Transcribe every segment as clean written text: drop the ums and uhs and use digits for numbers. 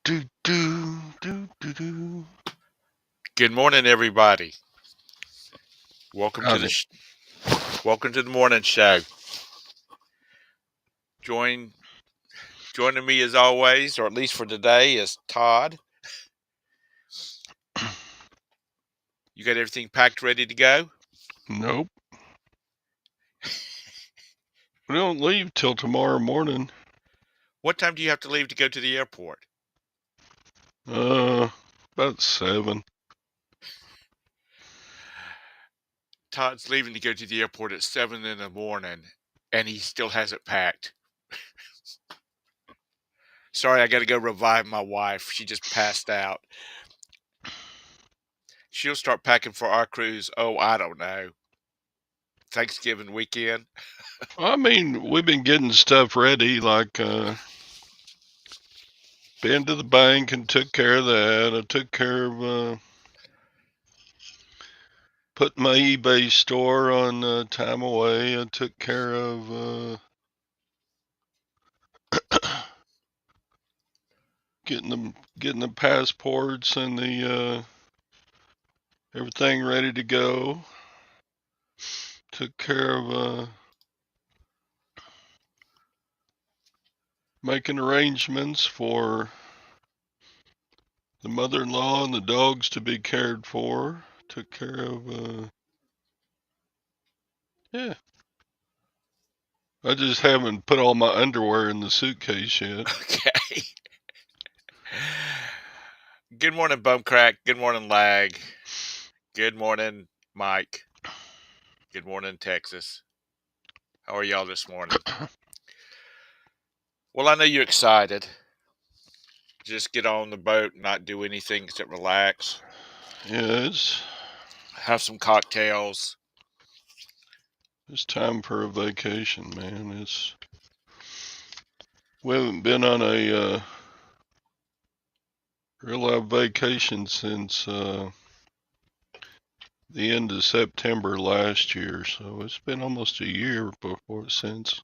Do, do, do, do, do. Good morning, everybody. Welcome to Howdy. welcome to the morning show. Join joining me as always, or at least for today, is Todd. You got everything packed, ready to go? Nope. We don't leave till tomorrow morning. What time do you have to leave to go to the airport? About 7. Todd's leaving to go to the airport at 7 in the morning, and he still hasn't packed. Sorry, I got to go revive my wife. She just passed out. She'll start packing for our cruise. Oh, I don't know. Thanksgiving weekend. I mean, we've been getting stuff ready, like, been to the bank and took care of that. I took care of, putting my eBay store on, time away. I took care of, getting the passports and the, everything ready to go. Took care of, making arrangements for the mother-in-law and the dogs to be cared for. Took care of, yeah. I just haven't put all my underwear in the suitcase yet. Okay. Good morning, Bumcrack. Good morning, Lag. Good morning, Mike. Good morning, Texas. How are y'all this morning? Well, I know you're excited. Just get on the boat and not do anything except relax, Yeah, have some cocktails. it's time for a vacation, man. We haven't been on a real live vacation since the end of September last year, so it's been almost a year since.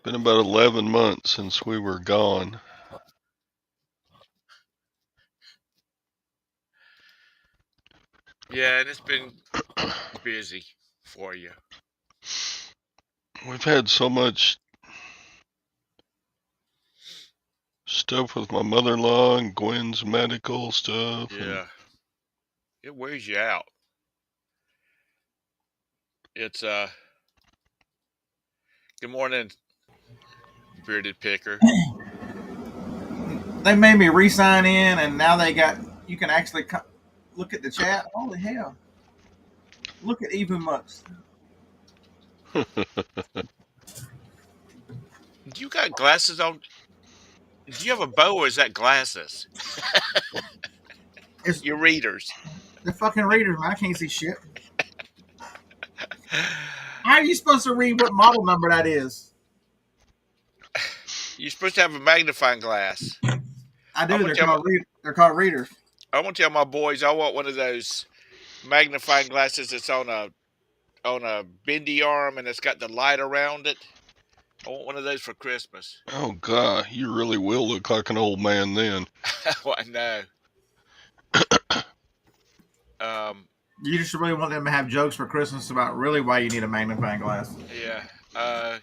Been about 11 months since we were gone. Yeah, and it's been busy for you. We've had so much stuff with my mother-in-law and Gwen's medical stuff. Yeah, it wears you out. It's Good morning, bearded picker. They made me re-sign in, and now they got you can actually look at the chat. Holy hell! Look at even much. Do you got glasses on? Do you have a bow or is that glasses? It's Your readers. the fucking readers, man. I can't see shit. How are you supposed to read what model number that is? You're supposed to have a magnifying glass. I I'm do. gonna tell my They're called readers. I'm gonna tell my boys I want one of those magnifying glasses that's on a bendy arm and it's got the light around it. I want one of those for Christmas. Oh God, you really will look like an old man then. Well, I know. Um, You just really want them to have jokes for Christmas about really why you need a magnifying glass. yeah.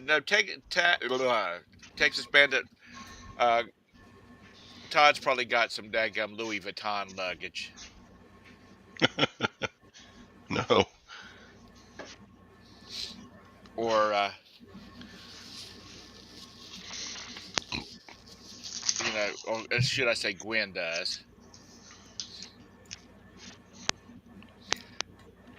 No, Texas Bandit. Uh, Todd's probably got some daggum Louis Vuitton luggage. No. Or, or should I say Gwen does.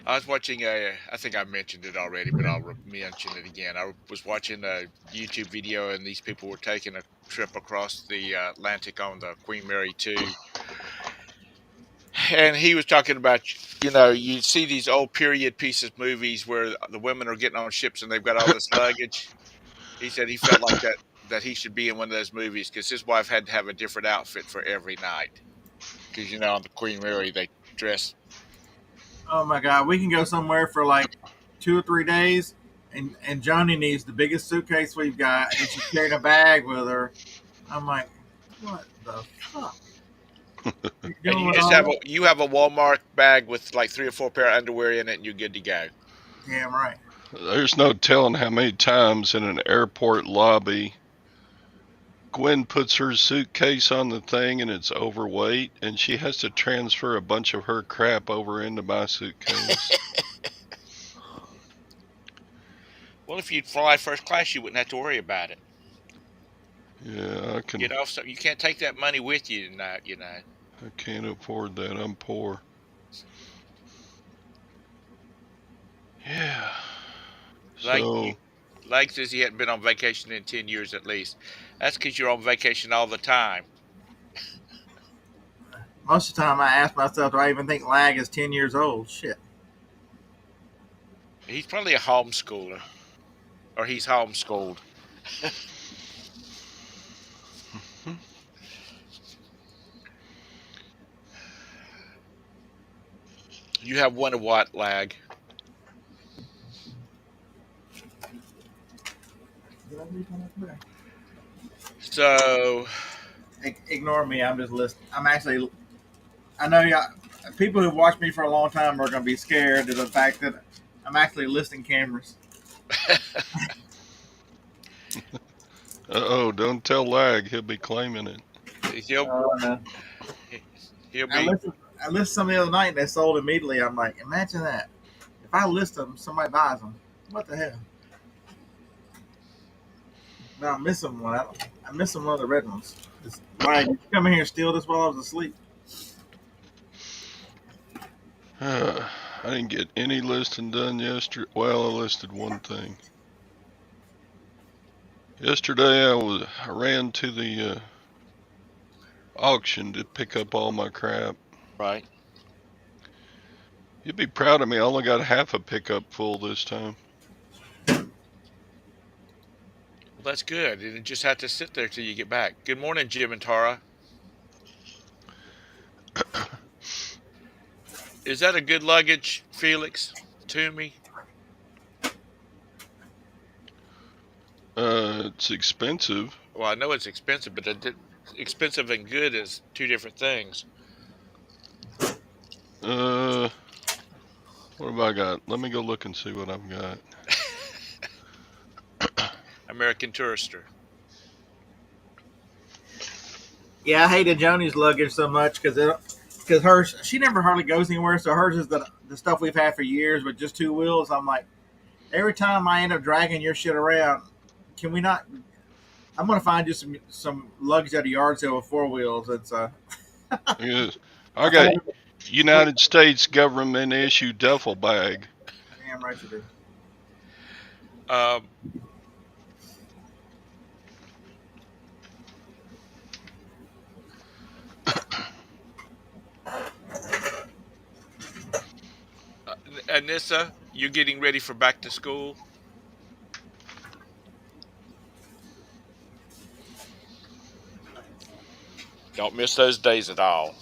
I was watching I think I mentioned it already, but I'll mention it again. I was watching a YouTube video, and these people were taking a trip across the Atlantic on the Queen Mary 2. And he was talking about, you see these old period pieces movies where the women are getting on ships and they've got all this luggage. He said he felt like that he should be in one of those movies because his wife had to have a different outfit for every night. Because, on the Queen Mary, they dress. Oh my god, we can go somewhere for like 2 or 3 days, and Johnny needs the biggest suitcase we've got, and she's carrying a bag with her. I'm like, what the fuck? You're And you doing just all have that? a Walmart bag with like 3 or 4 pair of underwear in it, and you're good to go. Damn right. There's no telling how many times in an airport lobby Gwen puts her suitcase on the thing and it's overweight, and she has to transfer a bunch of her crap over into my suitcase. Well, if you'd fly first class, you wouldn't have to worry about it. Yeah, You know, so you can't take that money with you tonight. You know, I can't afford that. I'm poor. Yeah. like you, So like says he hadn't been on vacation in 10 years at least. That's because you're on vacation all the time. Most of the time, I ask myself, do I even think Lag is 10 years old? Shit. He's probably a homeschooler, or he's homeschooled. You have one of what, Lag? So Ignore me. I'm just listening. I'm actually. I know y'all. People who've watched me for a long time are going to be scared of the fact that I'm actually listing cameras. oh, don't tell Lag. He'll be claiming it. he'll No. he'll I be. listed. I listed some the other night and they sold immediately. I'm like, imagine that. If I list them, somebody buys them. What the hell? No, I'm missing one. I'm missing one of the red ones. Why did you come in here and steal this while I was asleep? I didn't get any listing done yesterday. Well, I listed one thing. Yesterday I ran to the auction to pick up all my crap. Right. You'd be proud of me. I only got half a pickup full this time. Well, that's good. And you just have to sit there till you get back. Good morning, Jim and Tara. Is that a good luggage, Felix? To me? It's expensive. Well, I know it's expensive, but expensive and good is two different things. What have I got? Let me go look and see what I've got. American Tourister. Yeah, I hated Joni's luggage so much because hers, she never hardly goes anywhere. So hers is the stuff we've had for years with just two wheels. I'm like, every time I end up dragging your shit around, can we not? I'm gonna find you some luggage at a yard sale with four wheels. It's Yes. I I got found United States government issue duffel bag. damn right you do. Um, Anissa, you getting ready for back to school? Don't miss those days at all.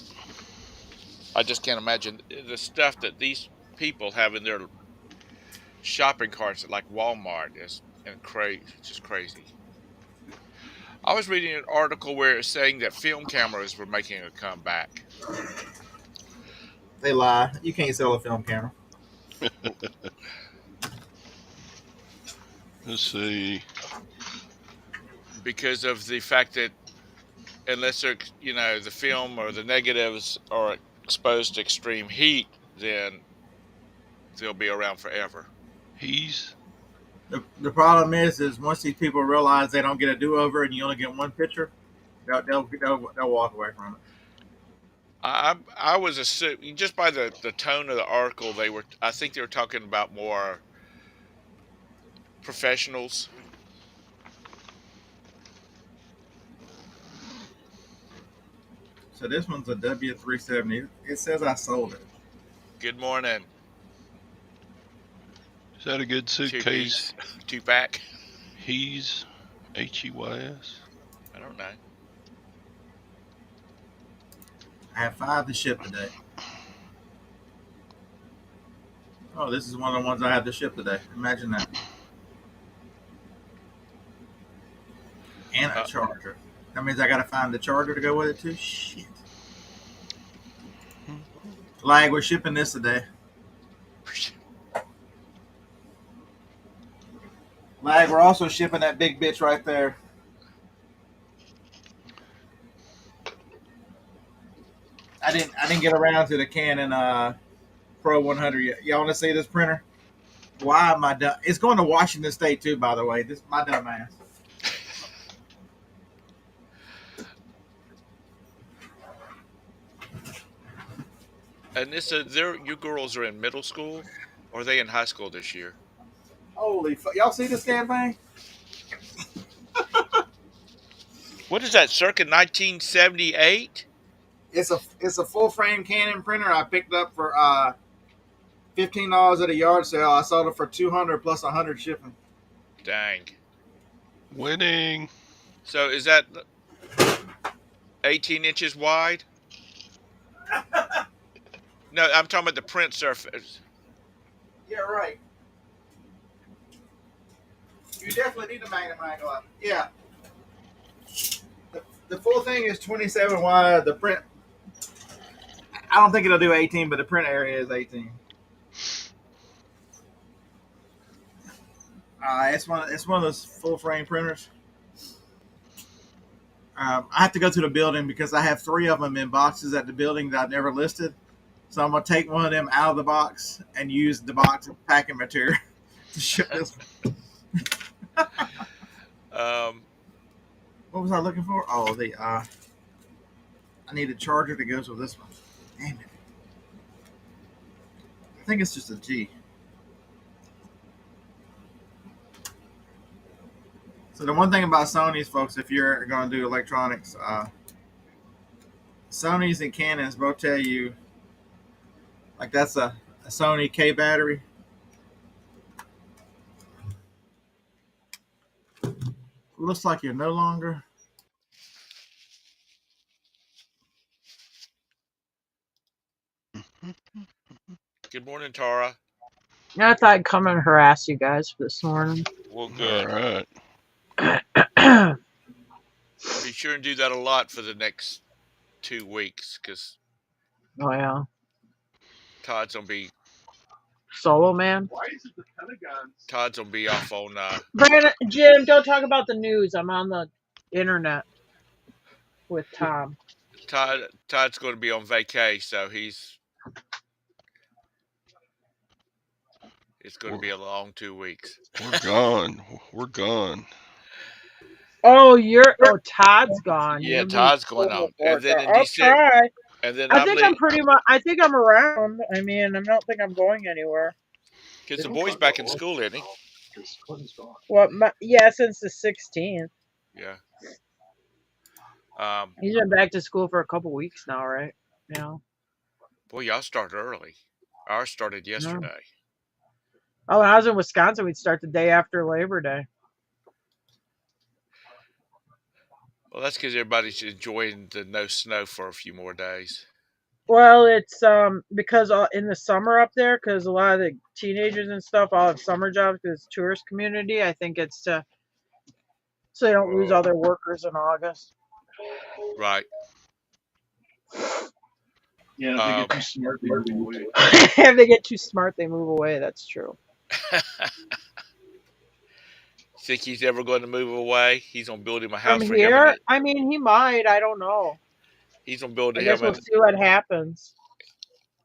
I just can't imagine the stuff that these people have in their shopping carts at like Walmart is and crazy, just crazy. I was reading an article where it's saying that film cameras were making a comeback. They lie. You can't sell a film camera. Let's see. Because of the fact that unless they're, the film or the negatives are exposed to extreme heat, then they'll be around forever. He's The problem is once these people realize they don't get a do over and you only get one picture, they'll walk away from it. I was assuming just by the tone of the article I think they were talking about more professionals. So this one's a W370. It says I sold it. Good morning. Is that a good suitcase? Two pack. He's Heys. I don't know. I have 5 to ship today. Oh, this is one of the ones I have to ship today. Imagine that. and a Uh, charger. That means I gotta find the charger to go with it too. Shit. Lag, we're shipping this today. Lag, we're also shipping that big bitch right there. I didn't get around to the Canon Pro 100 yet. Y'all want to see this printer? Why am I dumb? It's going to Washington State too, by the way. This is my dumb ass. and this, you girls are in middle school, or are they in high school this year? Holy fuck! Y'all see this damn thing? What is that? Circa 1978? It's a full frame Canon printer I picked up for $15 at a yard sale. I sold it for 200 plus 100 shipping. Dang. Winning. So is that 18 inches wide? No, I'm talking about the print surface. Yeah, right. You definitely need a magnum angle. Yeah. The full thing is 27 wide. The print, I don't think it'll do 18, but the print area is 18. It's one of those full frame printers. I have to go to the building because I have 3 of them in boxes at the building that I've never listed. So I'm gonna take one of them out of the box and use the box of packing material to ship this. Um, What was I looking for? Oh, I need a charger that goes with this one. Damn it! I think it's just a G. So the one thing about Sony's, folks, if you're going to do electronics, Sony's and Canons both tell you, like that's a Sony K battery. Looks like you're no longer. good morning, Tara. I thought I'd come and harass you guys for this morning. Well, good. All right. Be sure and do that a lot for the next 2 weeks, because Oh yeah, Todd's gonna be Solo Man. Todd's gonna be off on. Brandon, Jim, don't talk about the news. I'm on the internet with Thom. Todd's going to be on vacay, so it's going to be a long 2 weeks. We're gone. We're gone. Oh, Todd's gone. Yeah, You're Todd's going on, and then in I'll December, try. and then I think I'm pretty much. I think I'm around. I mean, I don't think I'm going anywhere. because the boy's back in school, isn't he? What? Yeah, since the 16th. Yeah. He's been back to school for a couple weeks now, right? Yeah. Boy, y'all started early. Ours started yesterday. Oh, when I was in Wisconsin, we'd start the day after Labor Day. Well, that's because everybody's enjoying the no snow for a few more days. Well, it's because in the summer up there, because a lot of the teenagers and stuff all have summer jobs because it's tourist community. I think it's so they don't lose all their workers in August. Right. Yeah, if they get too smart, they move away. If they get too smart, they move away. That's true. Think he's ever going to move away? He's going to build him a house From for here, him. I mean, he might. I don't know. He's going to build I guess we'll see what happens.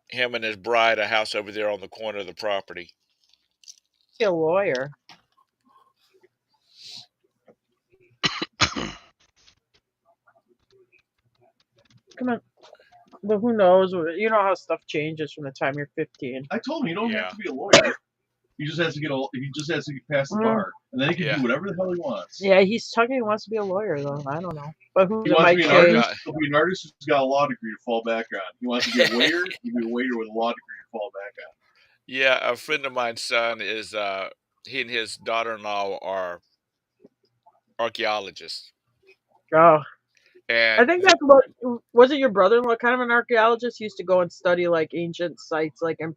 Him and his bride a house over there on the corner of the property. He's a lawyer. Come on. But who knows? You know how stuff changes from the time you're 15. I told him you don't have to be a lawyer. He just has to get past the bar, and then he can do whatever the hell he wants. Yeah, he's talking. He wants to be a lawyer, though. I don't know. But who he wants to be an artist? He'll be an artist who's got a law degree to fall back on. He wants to be a waiter. He'll be a waiter with a law degree to fall back on. Yeah, a friend of mine's son is. He and his daughter-in-law are archaeologists. Oh. And I think that's what wasn't your brother-in-law kind of an archaeologist? He used to go and study like ancient sites, like in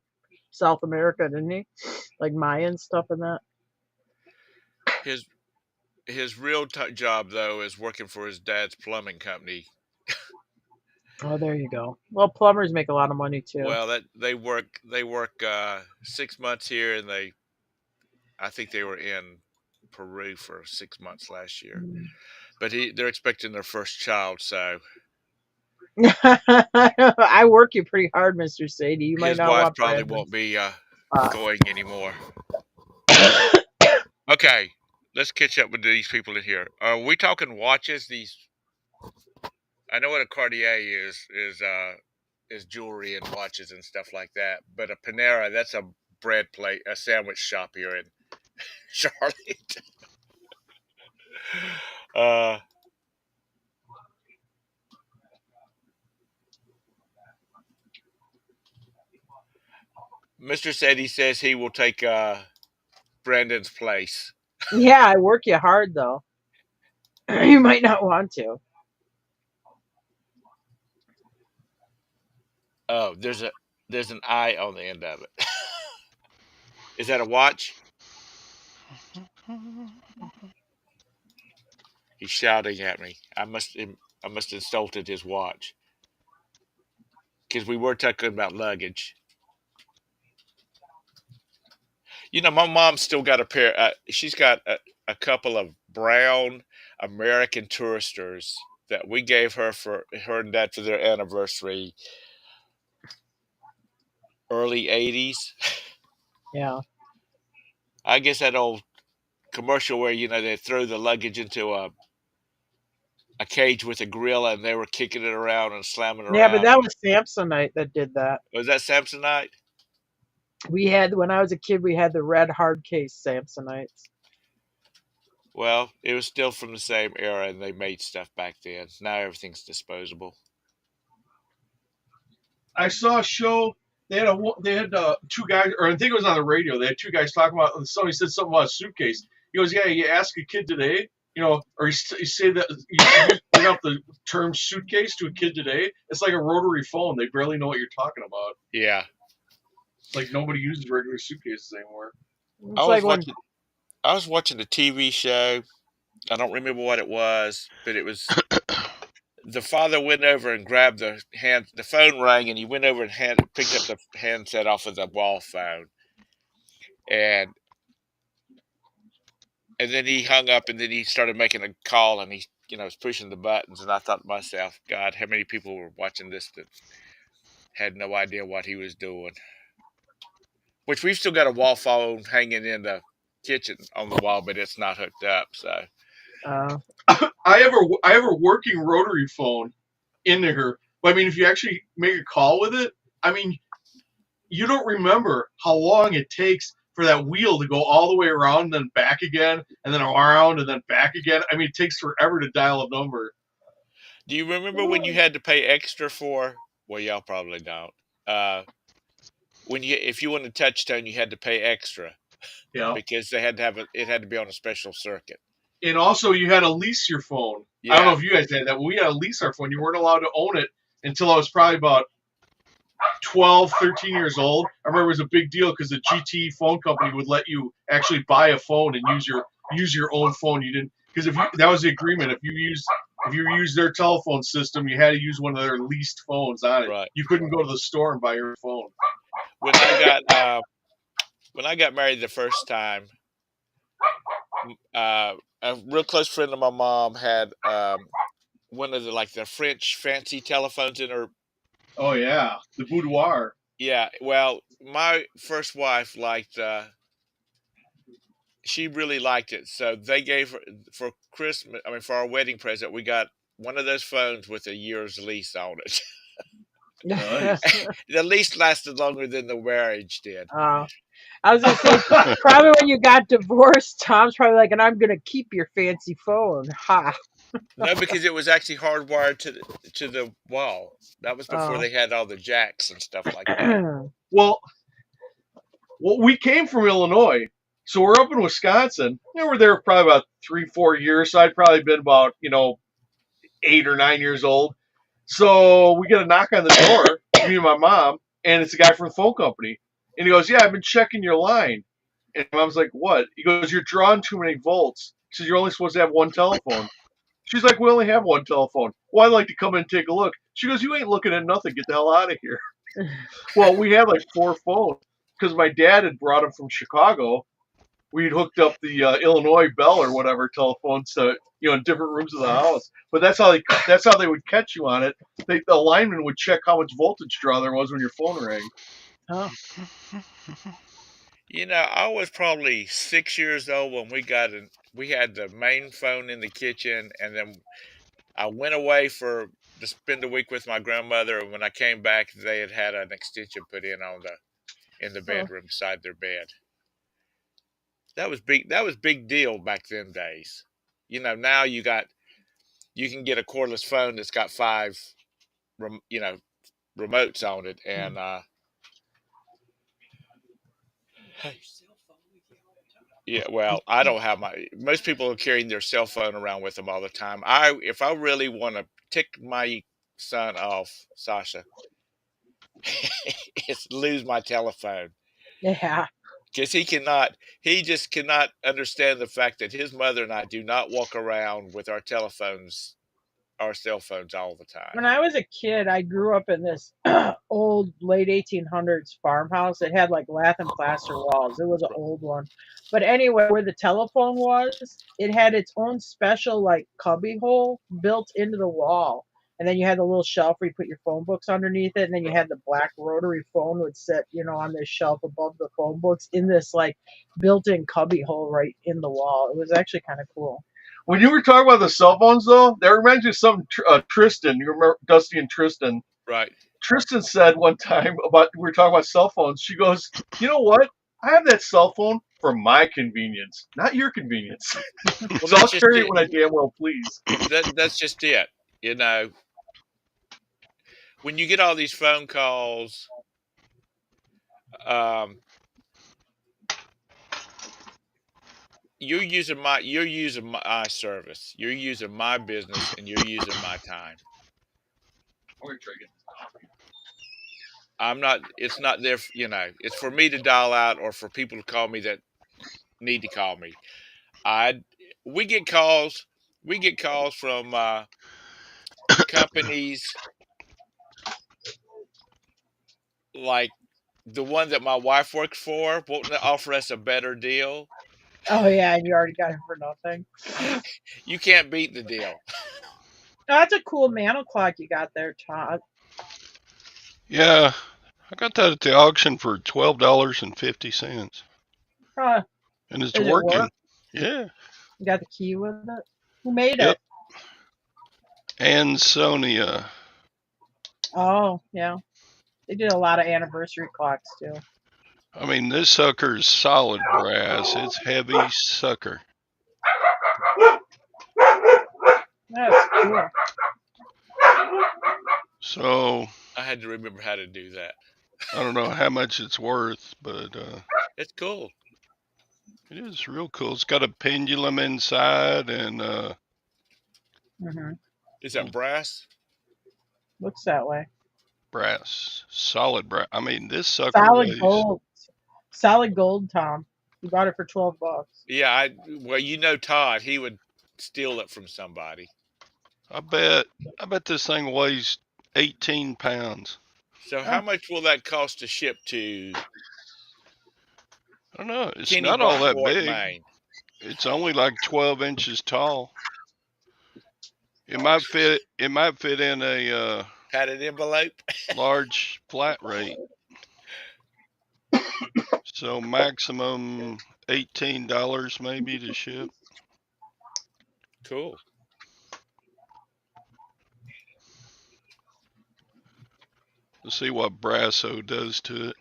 South America, didn't he? Like Mayan stuff and that. his real job though is working for his dad's plumbing company. Oh, there you go. Well, plumbers make a lot of money too. Well, that they work 6 months here, and I think they were in Peru for 6 months last year. Mm. But they're expecting their first child, so I work you pretty hard, Mr. Sadie. You might his not wife want probably won't Brandon's. be Uh, going anymore. Okay, let's catch up with these people in here. Are we talking watches? These I know what a Cartier is jewelry and watches and stuff like that. But a Panera, that's a bread plate, a sandwich shop here in Charlotte. Uh, Mr. Sadie says he will take Brandon's place. yeah, I work you hard though. You might not want to. Oh, there's an I on the end of it. Is that a watch? He's shouting at me. I must insulted his watch because we were talking about luggage. You know, my mom's still got a pair. She's got a couple of brown American Touristers that we gave her for her and dad for their anniversary, early '80s. Yeah. I guess that old commercial where they throw the luggage into a cage with a gorilla and they were kicking it around and slamming Yeah, but around. that was Samsonite that did that. Was that Samsonite? We had when I was a kid, we had the red hard case Samsonites. Well, it was still from the same era, and they made stuff back then. Now everything's disposable. I saw a show. They had two guys, or I think it was on the radio. They had two guys talking about. And somebody said something about a suitcase. He goes, "Yeah, you ask a kid today, or you say that you bring up the term suitcase to a kid today. It's like a rotary phone. They barely know what you're talking about. Yeah, It's like nobody uses regular suitcases anymore." I It's was like when watching. I was watching a TV show. I don't remember what it was, but it was the father went over and grabbed the hand. The phone rang, and he went over and picked up the handset off of the wall phone, and then he hung up, and then he started making a call, and he was pushing the buttons, and I thought to myself, God, how many people were watching this that had no idea what he was doing? Which we've still got a wall phone hanging in the kitchen on the wall, but it's not hooked up. So uh, I have a working rotary phone in there. But I mean, if you actually make a call with it, I mean, you don't remember how long it takes for that wheel to go all the way around and then back again and then around and then back again. I mean, it takes forever to dial a number. do you remember when you had to pay extra for? Well, y'all probably don't. Uh, if you wanted touch tone, you had to pay extra Yeah. because they had to it had to be on a special circuit. And also, you had to lease your phone. Yeah. I don't know if you guys had that, but we had to lease our phone. You weren't allowed to own it until I was probably about 12, 13 years old. I remember it was a big deal because the GT phone company would let you actually buy a phone and use your own phone. You didn't, because that was the agreement. If you used their telephone system, you had to use one of their leased phones on it. Right. You couldn't go to the store and buy your phone. When I got married the first time, a real close friend of my mom had one of the French fancy telephones in her. Oh yeah, the boudoir. Yeah, well, my first wife she really liked it, so they gave her for Christmas. I mean, for our wedding present, we got one of those phones with a year's lease on it. Nice. The lease lasted longer than the marriage did. I was gonna say probably when you got divorced, Tom's probably like, and I'm gonna keep your fancy phone. Ha. No, because it was actually hardwired to the wall. That was before Oh. they had all the jacks and stuff like that. Well, we came from Illinois, so we're up in Wisconsin. We're there probably about 3-4 years. So I'd probably been about 8 or 9 years old. So we get a knock on the door, me and my mom, and it's a guy from the phone company. And he goes, "Yeah, I've been checking your line." And mom's like, "What?" He goes, "You're drawing too many volts, said, you're only supposed to have one telephone. She's like, we only have one telephone. Well, I'd like to come in and take a look. She goes, you ain't looking at nothing. Get the hell out of here. Well, we had like 4 phones because my dad had brought them from Chicago. We'd hooked up the Illinois Bell or whatever telephones to, in different rooms of the house. But that's how they would catch you on it. The lineman would check how much voltage draw there was when your phone rang. Oh, I was probably 6 years old when we had the main phone in the kitchen, and then I went away to spend a week with my grandmother. And when I came back, they had an extension put in in the bedroom beside their bed. That was big. That was big deal back then days. Now you can get a cordless phone that's got 5, remotes on it, and yeah. Well, I don't have most people are carrying their cell phone around with them all the time. If I really want to tick my son off, Sasha, it's lose my telephone. yeah. Because he just cannot understand the fact that his mother and I do not walk around with our cell phones all the When time. I was a kid, I grew up in this old late 1800s farmhouse. It had like lath and plaster walls. It was an old one. But anyway, where the telephone was, it had its own special like cubby hole built into the wall. And then you had the little shelf where you put your phone books underneath it. And then you had the black rotary phone would sit, on this shelf above the phone books in this like built-in cubby hole right in the wall. It was actually kind of cool. When you were talking about the cell phones, though, that reminds me of something Tristan. You remember Dusty and Tristan? Right. Tristan said one time we were talking about cell phones. She goes, you know what? I have that cell phone for my convenience, not your convenience. Well, So I'll carry it when I damn well please. That's just it. When you get all these phone calls, you're using my service. You're using my business, and you're using my time. I'm not. It's not there. It's for me to dial out or for people to call me that need to call me. We get calls. We get calls from companies like the one that my wife works for won't offer us a better deal. Oh, yeah. And you already got it for nothing. You can't beat the deal. That's a cool mantle clock you got there, Todd. Yeah, I got that at the auction for $12.50, Huh. and it's Does it working. work? Yeah. You got the key with it? Who made Yep. it? Ansonia. Oh, yeah. They did a lot of anniversary clocks too. I mean, this sucker's solid brass. It's heavy sucker. That's cool. So I had to remember how to do that. I don't know how much it's worth, but It's cool. it is real cool. It's got a pendulum inside and hmm Is that brass? Looks that way. brass, solid brass. I mean, this sucker Solid weighs. gold. Solid gold, Tom. You bought it for $12. Yeah. Well, Todd, he would steal it from somebody. I bet this thing weighs 18 pounds. So how much will that cost to ship to I don't know. It's Kenny not all that Bunkport, big. Maine? It's only like 12 inches tall. It might fit. It might fit in a Padded envelope? large flat rate. So maximum $18 maybe to ship. Cool. Let's see what Brasso does to it.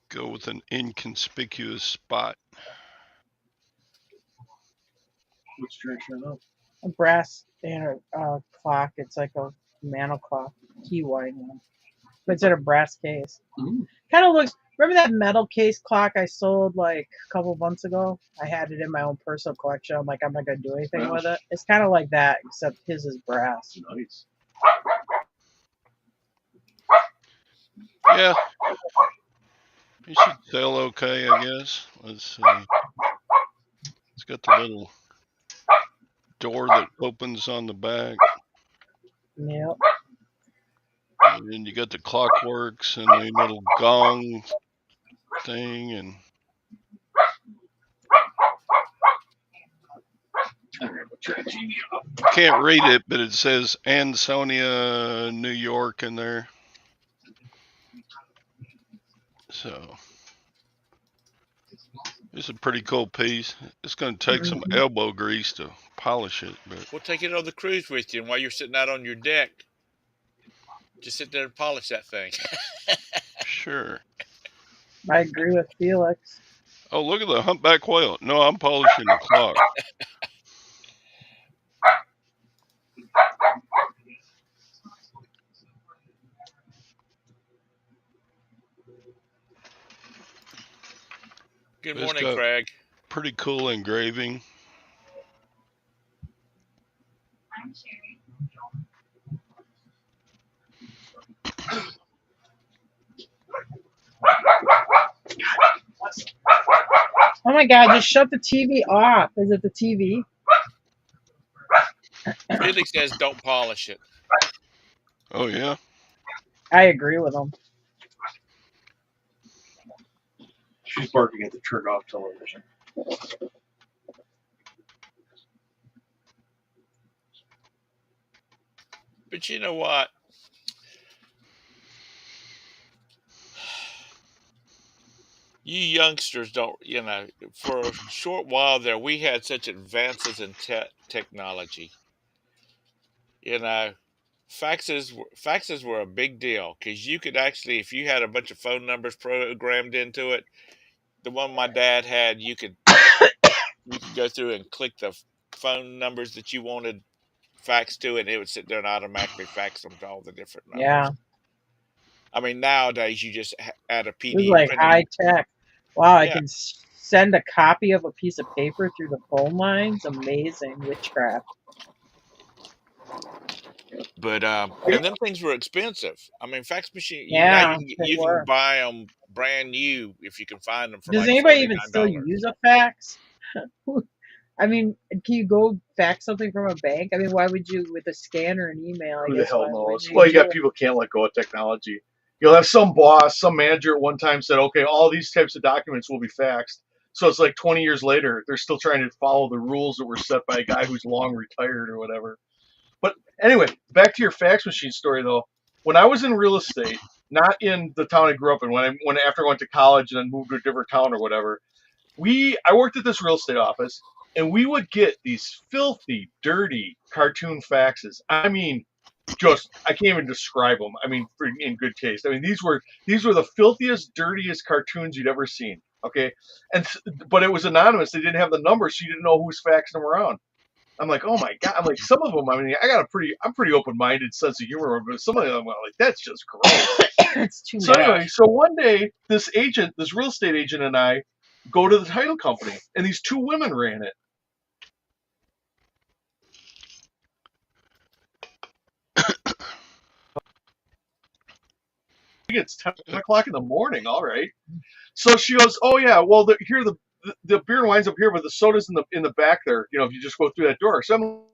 Go with an inconspicuous spot. What's direction up? A brass clock. It's like a mantle clock, key wine one. But it's in a brass case. Kind of looks. Remember that metal case clock I sold like a couple months ago? I had it in my own personal collection. I'm like, I'm not gonna do anything with it. It's kind of like that, except his is brass. Nice. Yeah. It should sail okay, I guess. Let's see. It's got the little door that opens on the back. Yep. And then you got the clockworks and the little gong thing, and can't read it, but it says Ansonia, New York in there. So it's a pretty cool piece. It's going to take some elbow grease to polish it, but We'll take it on the cruise with you, and while you're sitting out on your deck, just sit there and polish that thing. sure. I agree with Felix. Oh, look at the humpback whale. No, I'm polishing the clock. Good It's morning, got Craig. pretty cool engraving. Oh my God! Just shut the TV off. Is it the TV? Felix says don't polish it. Oh, yeah. I agree with him. She's barking at the turn off television. But you know what? You youngsters don't, for a short while there, we had such advances in technology. You know, faxes were a big deal because you could actually, if you had a bunch of phone numbers programmed into it, the one my dad had, you could go through and click the phone numbers that you wanted faxed to, and it would sit there and automatically fax them to all the different numbers. Yeah. I mean, nowadays you just add a It was PD like printed. high tech. Wow, I Yeah. can send a copy of a piece of paper through the phone lines. Amazing witchcraft. But and them things were expensive. I mean, fax machine. Now Yeah, they you can were. buy them brand new if you can find them for Does like anybody even still $49. use a fax? I mean, can you go fax something from a bank? I mean, why would you with a scanner and email? I Who the guess hell why would knows? you Well, you do got it? people can't let go of technology. You'll have some boss, some manager at one time said, okay, all these types of documents will be faxed. So it's like 20 years later, they're still trying to follow the rules that were set by a guy who's long retired or whatever. But anyway, back to your fax machine story though. When I was in real estate, not in the town I grew up in, when after I went to college and then moved to a different town or whatever, I worked at this real estate office and we would get these filthy, dirty cartoon faxes. I mean, just I can't even describe them. I mean, in good taste. I mean, these were the filthiest, dirtiest cartoons you'd ever seen. Okay, but it was anonymous. They didn't have the number, so you didn't know who was faxing them around. I'm like, oh my god! I'm like, some of them. I mean, I'm pretty open-minded sense of humor, but some of them, I'm like, that's just gross. It's too So much. anyway, so one day, this real estate agent, and I go to the title company, and these two women ran it. It's 10 o'clock in the morning. All right. So she goes, oh yeah, well the beer and wine's up here, but the soda's in the back there. You know, if you just go through that door. So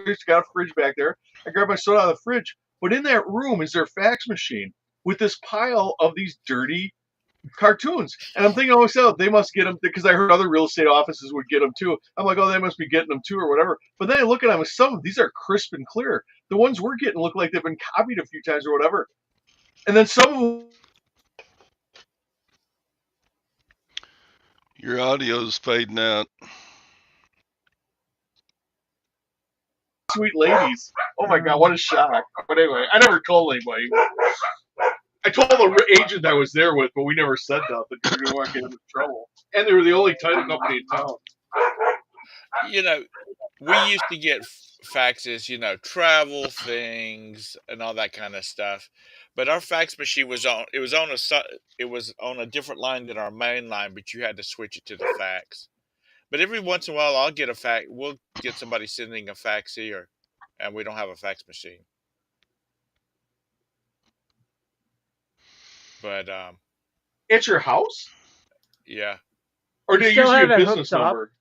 just got a fridge back there. I grabbed my soda out of the fridge, but in that room is their fax machine with this pile of these dirty cartoons. And I'm thinking, oh, so they must get them because I heard other real estate offices would get them too. I'm like, oh, they must be getting them too or whatever. But then I look at them, some of these are crisp and clear. The ones we're getting look like they've been copied a few times or whatever. And then some of them. Your audio's fading out. Sweet ladies. Oh my god, what a shock. But anyway, I never told anybody. I told the agent I was there with, but we never said nothing because we didn't want to get into trouble. And they were the only title company in town. We used to get faxes, travel things and all that kind of stuff. But our fax machine was on a different line than our main line, but you had to switch it to the fax. But every once in a while, we'll get somebody sending a fax here, and we don't have a fax machine. But At your house? Yeah. Or You do they still use your have it business hooked up? number?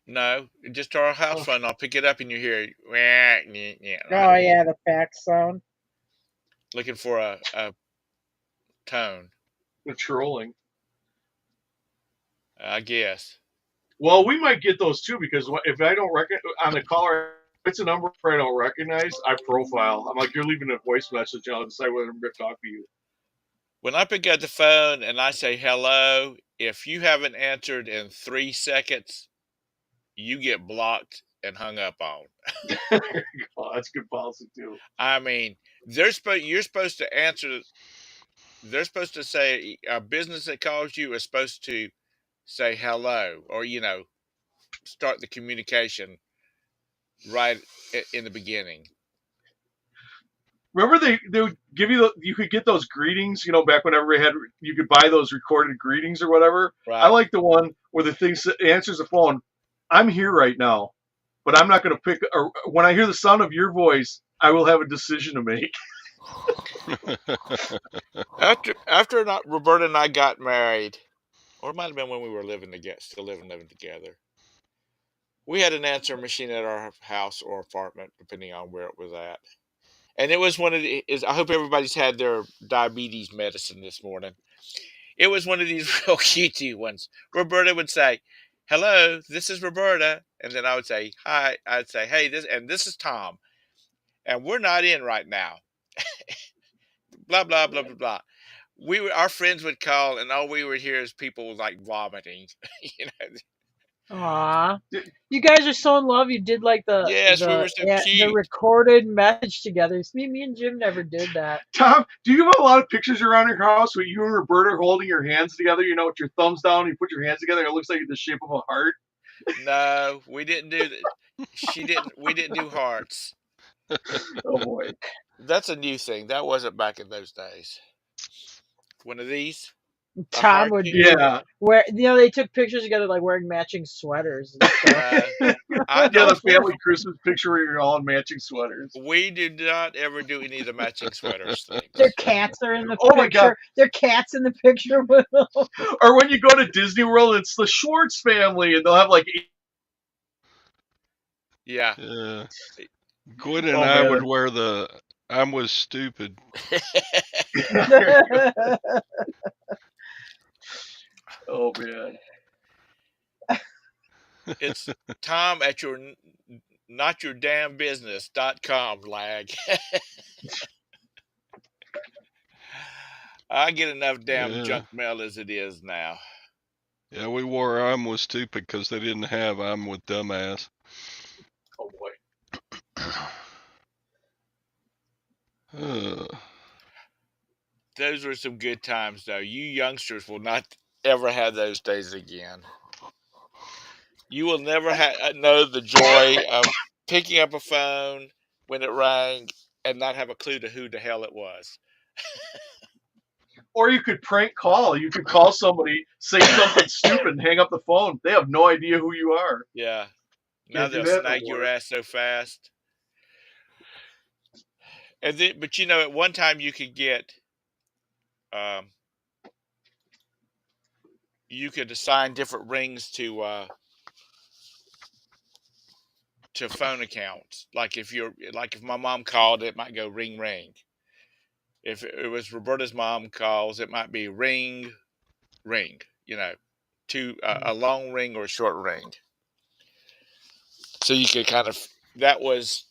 No, just our house Oh. phone. I'll pick it up and you hear it. Oh yeah, the fax sound. Looking for a tone, The trolling. I guess. Well, we might get those too because if I don't recognize on the caller, if it's a number I don't recognize, I profile. I'm like, you're leaving a voice message, and I'll decide whether I'm going to talk to you. When I pick up the phone and I say hello, if you haven't answered in 3 seconds, you get blocked and hung up on. Oh, that's good policy too. I mean, you're supposed to answer. They're supposed to say a business that calls you is supposed to say hello or start the communication right in the beginning. Remember they would give you you could get those greetings, back whenever you could buy those recorded greetings or whatever. Right. I like the one where the thing answers the phone. I'm here right now, but I'm not going to pick. Or when I hear the sound of your voice, I will have a decision to make. After Roberta and I got married, or it might have been when we were still living together. We had an answer machine at our house or apartment, depending on where it was at. And it was one of the. I hope everybody's had their diabetes medicine this morning. It was one of these real cutesy ones. Roberta would say, "Hello, this is Roberta," and then I would say, "Hi." I'd say, "Hey, this is Tom, and we're not in right now." Blah blah blah blah blah. Our friends would call, and all we would hear is people like vomiting. Aw. You guys are so in love. You did like Yes, we were so the cute. recorded message together. Me and Jim never did that. Tom, do you have a lot of pictures around your house with you and Roberta holding your hands together? With your thumbs down, you put your hands together, it looks like the shape of a heart. No, we didn't do that. We didn't do hearts. Oh boy. That's a new thing. That wasn't back in those days. One of these. Tom would do Yeah. where they took pictures together like wearing matching sweaters and stuff. I Yeah, don't. the family Christmas picture where you're all in matching sweaters. We do not ever do any of the matching sweaters things. Their cats are in the Oh picture. my God. Their cats in the picture with them. Or when you go to Disney World, it's the Schwartz family, and they'll have like. Yeah. Yeah. Gwen and I would wear the "I was stupid." Oh man. It's Tom at your notyourdamnbusiness.com lag. I get enough damn junk mail as it is now. Yeah, we wore "I'm was stupid" because they didn't have "I'm with dumbass." Oh boy. Those were some good times, though. You youngsters will not ever have those days again. You will never know the joy of picking up a phone when it rang and not have a clue to who the hell it was. Or you could prank call. You could call somebody, say something stupid, and hang up the phone. They have no idea who you are. Yeah. Now Can't do they'll that snag no your more. ass so fast. And then, but at one time you could get, you could assign different rings to phone accounts. Like if my mom called, it might go ring ring. If it was Roberta's mom calls, it might be ring ring. A long ring or a short ring. So you could kind of that was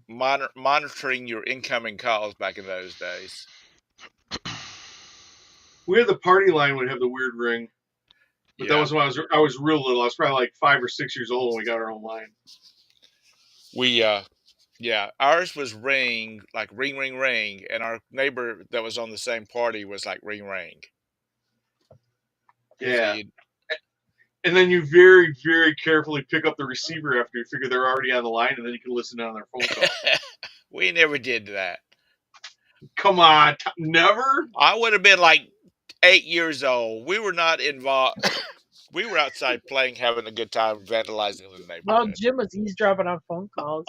monitoring your incoming calls back in those days. We had the party line would have the weird ring, but that was when I was real little. I was probably like 5 or 6 years old when we got our own line. Ours was ring, like ring ring ring, and our neighbor that was on the same party was like ring ring. Yeah. So and then you very, very carefully pick up the receiver after you figure they're already on the line, and then you can listen on their phone call. We never did that. Come on, never? I would have been like 8 years old. We were not involved. We were outside playing, having a good time, vandalizing the neighborhood. Well, Jim was eavesdropping on phone calls.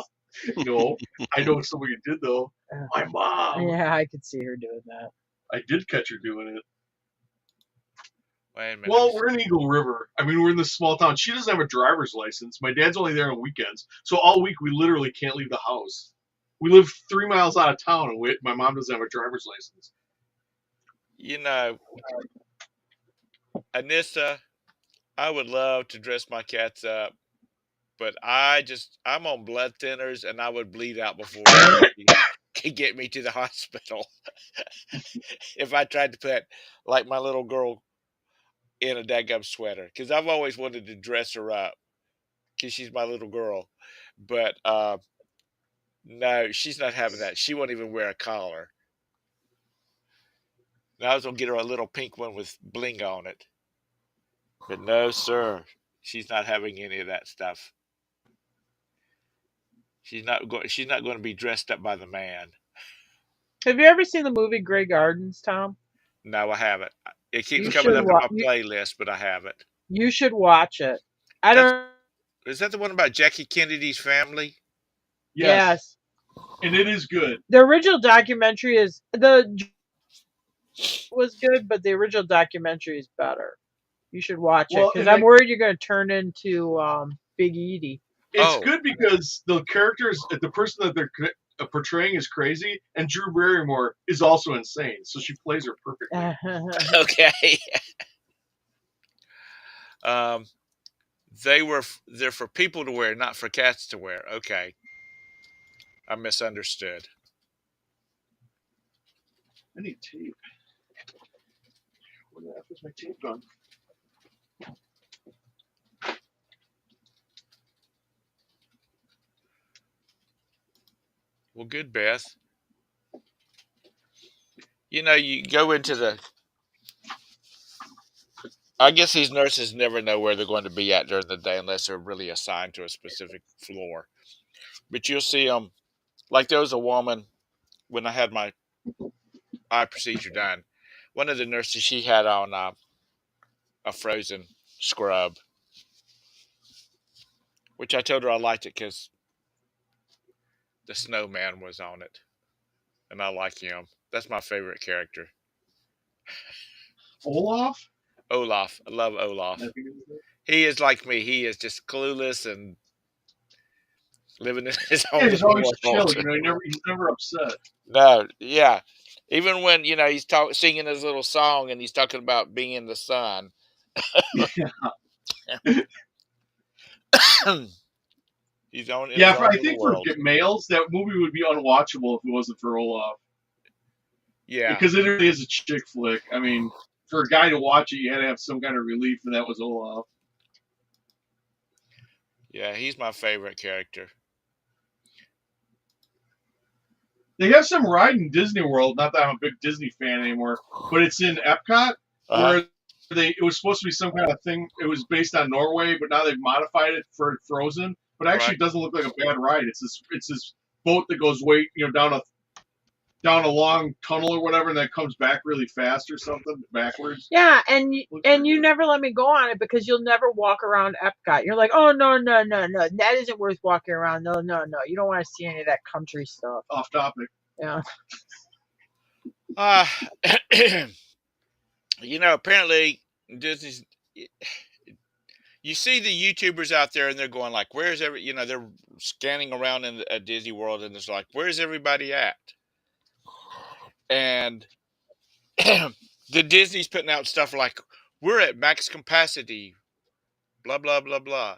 No, I know somebody who did though. My mom. Yeah, I could see her doing that. I did catch her doing it. Wait a minute. Well, we're in Eagle River. I mean, we're in this small town. She doesn't have a driver's license. My dad's only there on weekends. So all week, we literally can't leave the house. We live 3 miles out of town, and my mom doesn't have a driver's license. You know, Anissa, I would love to dress my cats up, but I'm on blood thinners, and I would bleed out before anybody could get me to the hospital if I tried to put like my little girl in a daggum sweater, because I've always wanted to dress her up because she's my little girl, but no, she's not having that. She won't even wear a collar. Now I was gonna get her a little pink one with bling on it, but no, sir, she's not having any of that stuff. She's not going. She's not going to be dressed up by the man. Have you ever seen the movie Grey Gardens, Tom? No, I haven't. It keeps You coming should up in watch. my playlist, but I haven't. You should watch it. I That's don't. Is that the one about Jackie Kennedy's family? Yes, Yes. and it is good. The original documentary was good, but the original documentary is better. You should watch it Well, because and I'm worried you're going to turn into Big Edie. it's Oh, good because the characters, the person that they're portraying is crazy, and Drew Barrymore is also insane, so she plays her perfectly. okay. um, they're for people to wear, not for cats to wear. Okay, I misunderstood. I need tape. Where the F is my tape gone? Well, good, Beth. You know, you go into the. I guess these nurses never know where they're going to be at during the day unless they're really assigned to a specific floor. But you'll see them. Like there was a woman when I had my eye procedure done. One of the nurses, she had on a frozen scrub, which I told her I liked it because the snowman was on it, and I like him. That's my favorite character. Olaf? Olaf. I love Olaf. He is like me. He is just clueless and living in his Yeah, own he's little always chill. world. You know, he's never upset. No, yeah. Even when he's singing his little song and he's talking about being in the sun. He's on in his own I little think for world. males, that movie would be unwatchable if it wasn't for Olaf. Yeah, Because it really is a chick flick. I mean, for a guy to watch it, you had to have some kind of relief, and that was Olaf. yeah. He's my favorite character. They have some ride in Disney World. Not that I'm a big Disney fan anymore, but it's in Epcot where it was supposed to be some kind of thing. It was based on Norway, but now they've modified it for Frozen. But actually, it doesn't look like a bad ride. It's this boat that goes down a long tunnel or whatever, and then comes back really fast or something backwards. Yeah, and you never let me go on it because you'll never walk around Epcot. You're like, oh no, that isn't worth walking around. No, you don't want to see any of that country stuff. Off topic. Yeah. Apparently Disney's. You see the YouTubers out there, and they're going like, "Where's every?" They're scanning around in a Disney World, and it's like, "Where's everybody at?" And the Disney's putting out stuff like, "We're at max capacity," blah blah blah blah.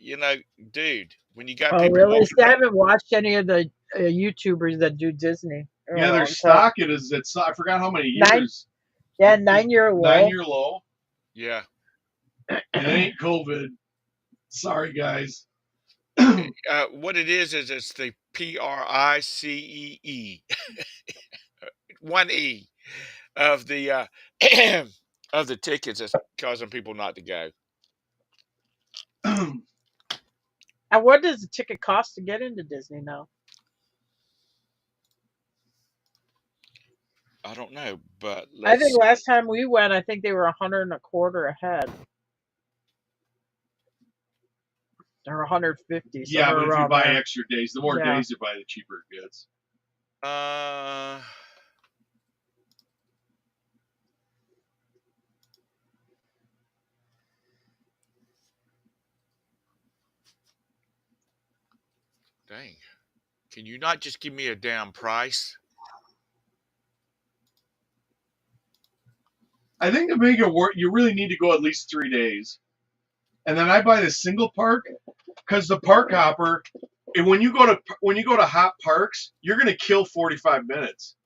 Dude, when you got Oh people, really? See, I haven't watched any of the YouTubers that do Disney. Yeah, their stock it's I forgot how many years. 9-year low. 9-year low. Yeah. It ain't COVID. Sorry, guys. What it is it's the PRICEE, 1E of the of the tickets that's causing people not to go. And what does the ticket cost to get into Disney now? I don't know, but I think last time we went, I think they were $125 a head. Or 150. Yeah, but if you buy there. extra days, the more days you buy, the cheaper it gets. Dang. Can you not just give me a damn price? I think to make it work, you really need to go at least 3 days. And then I buy the single park because the park hopper. And when you go to hot parks, you're gonna kill 45 minutes.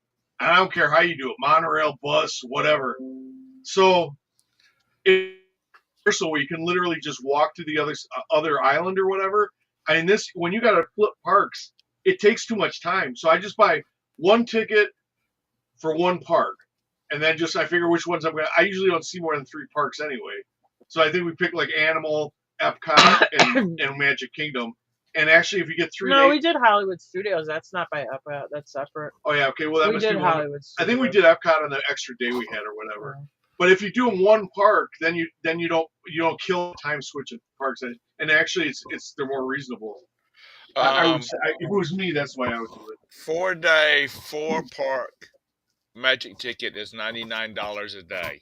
I don't care how you do it, monorail, bus, whatever. So, so you can literally just walk to the other island or whatever. And this, when you got to flip parks, it takes too much time. So I just buy one ticket for one park, and then just I figure which ones I'm gonna. I usually don't see more than 3 parks anyway. So I think we pick like Animal, Epcot, and Magic Kingdom. And actually, if you get 3 No, days, we did Hollywood Studios. That's not by Epcot. That's separate. oh yeah, okay. Well, that We must did be one. Hollywood I think we Studios. did Epcot on the extra day we had or whatever. Yeah. But if you do one park, then you don't kill time switching parks, and actually they're more reasonable. I would say, if it was me, that's why I would do it. 4-day, 4-park Magic ticket is $99 a day.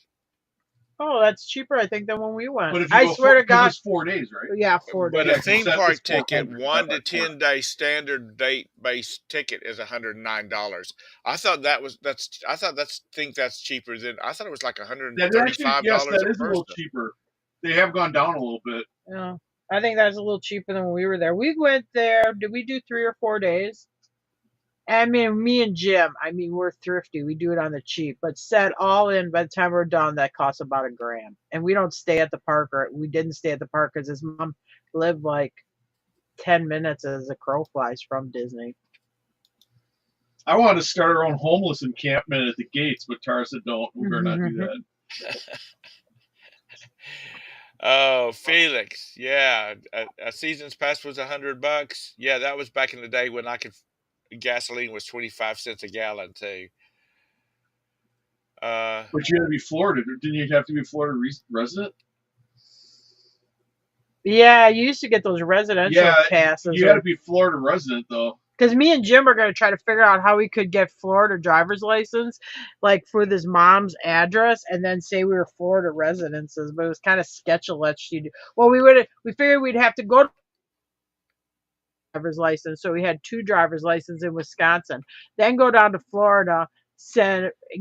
Oh, that's cheaper, I think, than when we went. But if you I go swear to God. it's 4 days, right? Yeah, 4 But days. a theme it's park it's ticket, 400, 1 to not 10 day standard date based ticket is $109. I thought that's cheaper than I thought it was like That actually, $135 yes, that a is a little person. cheaper. They have gone down a little bit. Yeah, I think that's a little cheaper than when we were there. We went there. Did we do 3 or 4 days? I mean, me and Jim. I mean, we're thrifty. We do it on the cheap, but set all in. By the time we're done, that costs about $1,000. And we don't stay at the park, or we didn't stay at the park because his mom lived like 10 minutes as a crow flies from Disney. I wanted to start our own homeless encampment at the gates, but Tara said, "Don't. We better not do that." Oh, Felix, yeah, a season's pass was $100. Yeah, that was back in the day when gasoline was 25 cents a gallon too. But you had to be Florida. Didn't you have to be a Florida resident? Yeah, you used to get those residential passes. You had to be Florida resident though. Because me and Jim are going to try to figure out how we could get Florida driver's license, like for this mom's address, and then say we were Florida residences. But it was kind of sketch-a-letch to do. Well, we figured we'd have to go to driver's license, so we had 2 driver's licenses in Wisconsin. Then go down to Florida,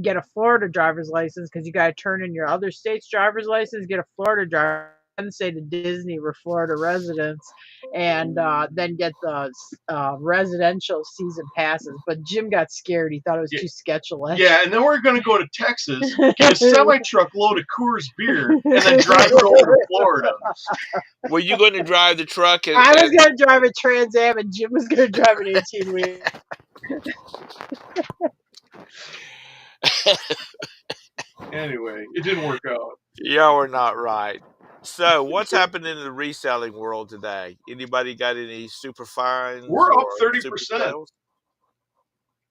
get a Florida driver's license because you got to turn in your other state's driver's license, get a Florida driver. And say to Disney we're Florida residents, and then get the residential season passes. But Jim got scared. He thought it was too sketch-a-letch. Yeah, and then we're going to go to Texas, get a semi-truck load of Coors beer, and then drive it over to Florida. Were you going to drive the truck? I was going to drive a Trans Am, and Jim was going to drive an 18-wheel. Anyway, it didn't work out. Y'all are not right. So, what's happening in the reselling world today? Anybody got any super finds? We're up or 30%. super sales?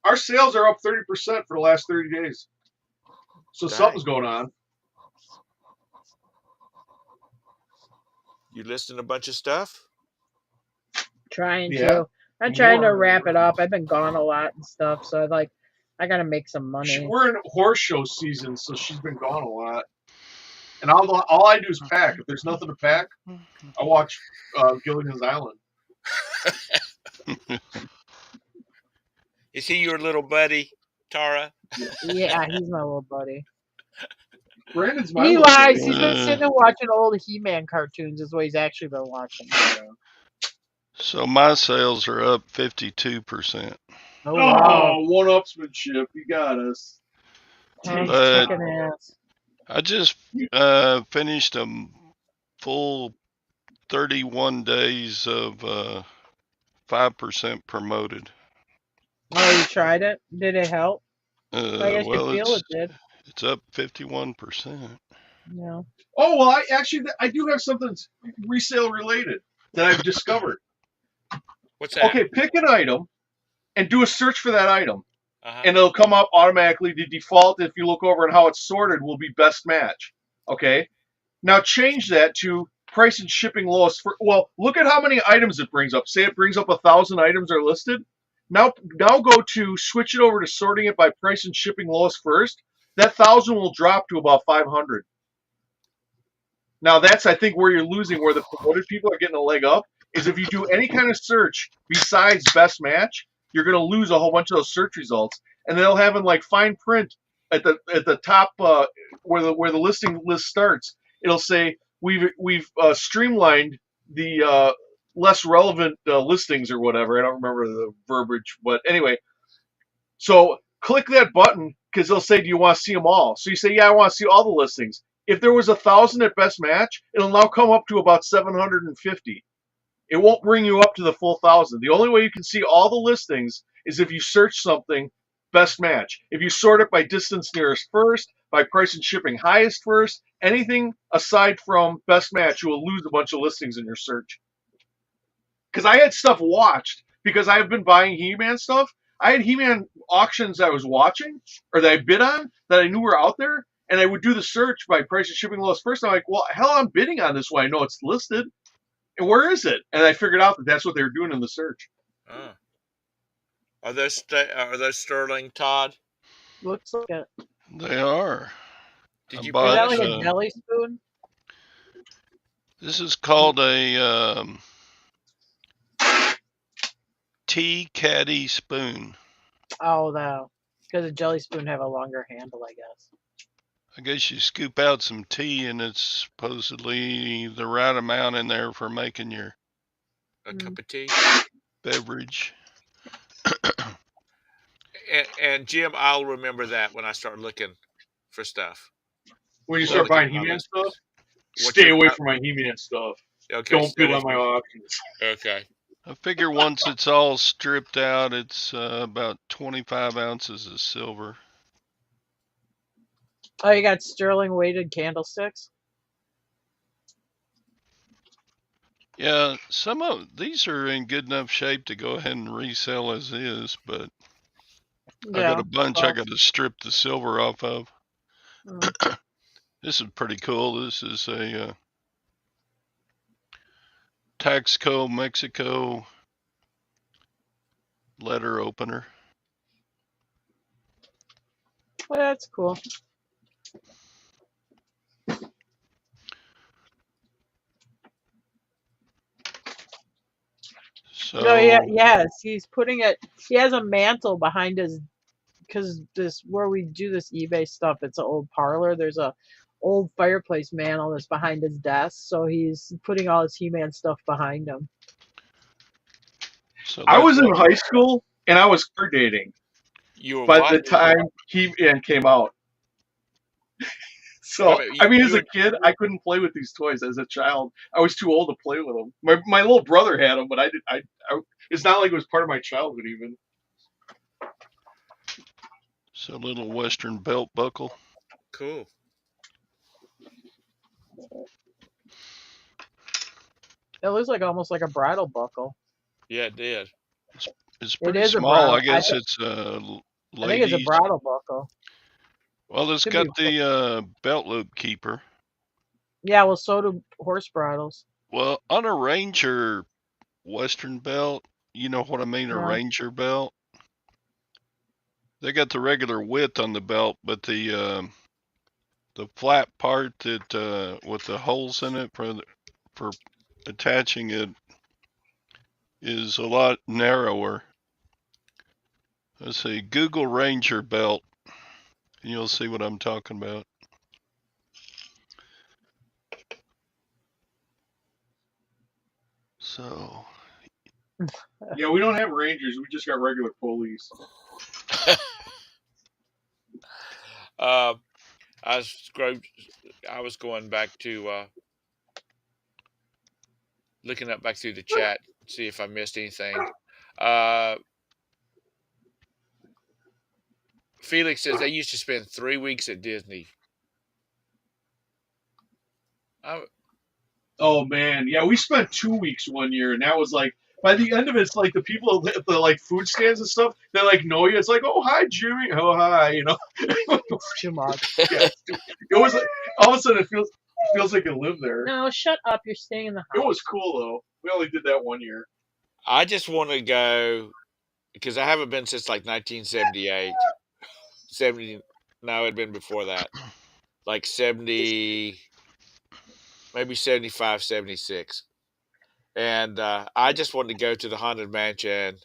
Our sales are up 30% for the last 30 days. So Dang. something's going on. You listing a bunch of stuff? Trying Yeah. to. I'm trying to More. wrap it up. I've been gone a lot and stuff, so I got to make some money. We're in horse show season, so she's been gone a lot. And all I do is pack. If there's nothing to pack, I watch Gilligan's Island. Is he your little buddy, Tara? Yeah, he's my little buddy. Brandon's my He little lies. buddy. He's been sitting and watching old He-Man cartoons. Is what he's actually been watching. So my sales are up 52%. Oh, wow. Oh, one-upsmanship. You got us. But Kicking ass. I just finished a full 31 days of 5% promoted. Oh, you tried it? Did it help? I guess Well, you feel it did. it's up 51%. Yeah. Oh, well, I do have something resale related that I've discovered. What's that? Okay, pick an item and do a search for that item. Uh-huh. And it'll come up automatically. The default, if you look over and how it's sorted, will be best match. Okay? Now change that to price and shipping lowest. Well, look at how many items it brings up. Say it brings up 1,000 items are listed. Now go to switch it over to sorting it by price and shipping lowest first. That 1,000 will drop to about 500. Now that's, I think, where you're losing, where the promoted people are getting a leg up, is if you do any kind of search besides best match, you're going to lose a whole bunch of those search results, and they'll have in like fine print at the top where the listing list starts. It'll say we've streamlined the less relevant listings or whatever. I don't remember the verbiage, but anyway. So click that button because they'll say, "Do you want to see them all?" So you say, "Yeah, I want to see all the listings." If there was 1,000 at best match, it'll now come up to about 750. It won't bring you up to the full 1,000. The only way you can see all the listings is if you search something best match. If you sort it by distance nearest first, by price and shipping highest first, anything aside from best match, you will lose a bunch of listings in your search. Because I had stuff watched because I have been buying He-Man stuff. I had He-Man auctions I was watching or that I bid on that I knew were out there, and I would do the search by price and shipping lowest first. And I'm like, well, hell, I'm bidding on this one. I know it's listed. And where is it? And I figured out that that's what they were doing in the search. Oh. Are those sterling, Todd? Looks like it. They are. Did I you Is bought, that polish like a them? jelly spoon? this is called a tea caddy spoon. Oh, no. Because a jelly spoon have a longer handle, I guess. I guess you scoop out some tea and it's supposedly the right amount in there for making your A cup of tea? beverage. And Jim, I'll remember that when I start looking for stuff. When you Well, start looking buying at my He-Man stuff, listings. What stay you're- away from my He-Man stuff. Okay, Don't stay bid away on my from- auctions. Okay. I figure once it's all stripped out, it's about 25 ounces of silver. Oh, you got sterling weighted candlesticks? Yeah, some of these are in good enough shape to go ahead and resell as is, but I got a bunch I got to strip the silver off of. Mm. This is pretty cool. This is a Taxco Mexico letter opener. Well, that's cool. So No, yeah, yes, he's putting it. He has a mantle behind his, because this where we do this eBay stuff. It's an old parlor. There's a old fireplace mantle that's behind his desk, so he's putting all his He-Man stuff behind him. so I that, was in high school and I was car dating You were by what? the time He-Man came out. So, Wait a minute, I mean, you as a were- kid, I couldn't play with these toys. As a child, I was too old to play with them. My little brother had them, but I did. I it's not like it was part of my childhood even. so little Western belt buckle. Cool. It looks like almost like a bridle buckle. Yeah, it did. It's It pretty is a small. I bridle. guess it's I think it's a ladies. bridle buckle. Well, it's Could got be. the belt loop keeper. Yeah, well, so do horse bridles. Well, on a Ranger Western belt, you know what I mean, a Yeah. Ranger belt. They got the regular width on the belt, but the flat part that with the holes in it for attaching it is a lot narrower. Let's see, Google Ranger belt, and you'll see what I'm talking about. So, Yeah, we don't have Rangers. We just got regular police. I was going back to looking up back through the chat, see if I missed anything. Felix says they used to spend 3 weeks at Disney. Oh man, yeah, we spent 2 weeks one year, and that was like by the end of it, it's like the people at the like food stands and stuff, they like know you. It's like, oh hi Jimmy, oh hi, you know. It's too much. Yeah, it was like, all of a sudden it feels like you live there. No, shut up. You're staying in the house. It was cool though. We only did that one year. I just want to go because I haven't been since like 1978. 70, no, it'd been before that. Like 70, maybe 75, 76. And I just wanted to go to the Haunted Mansion,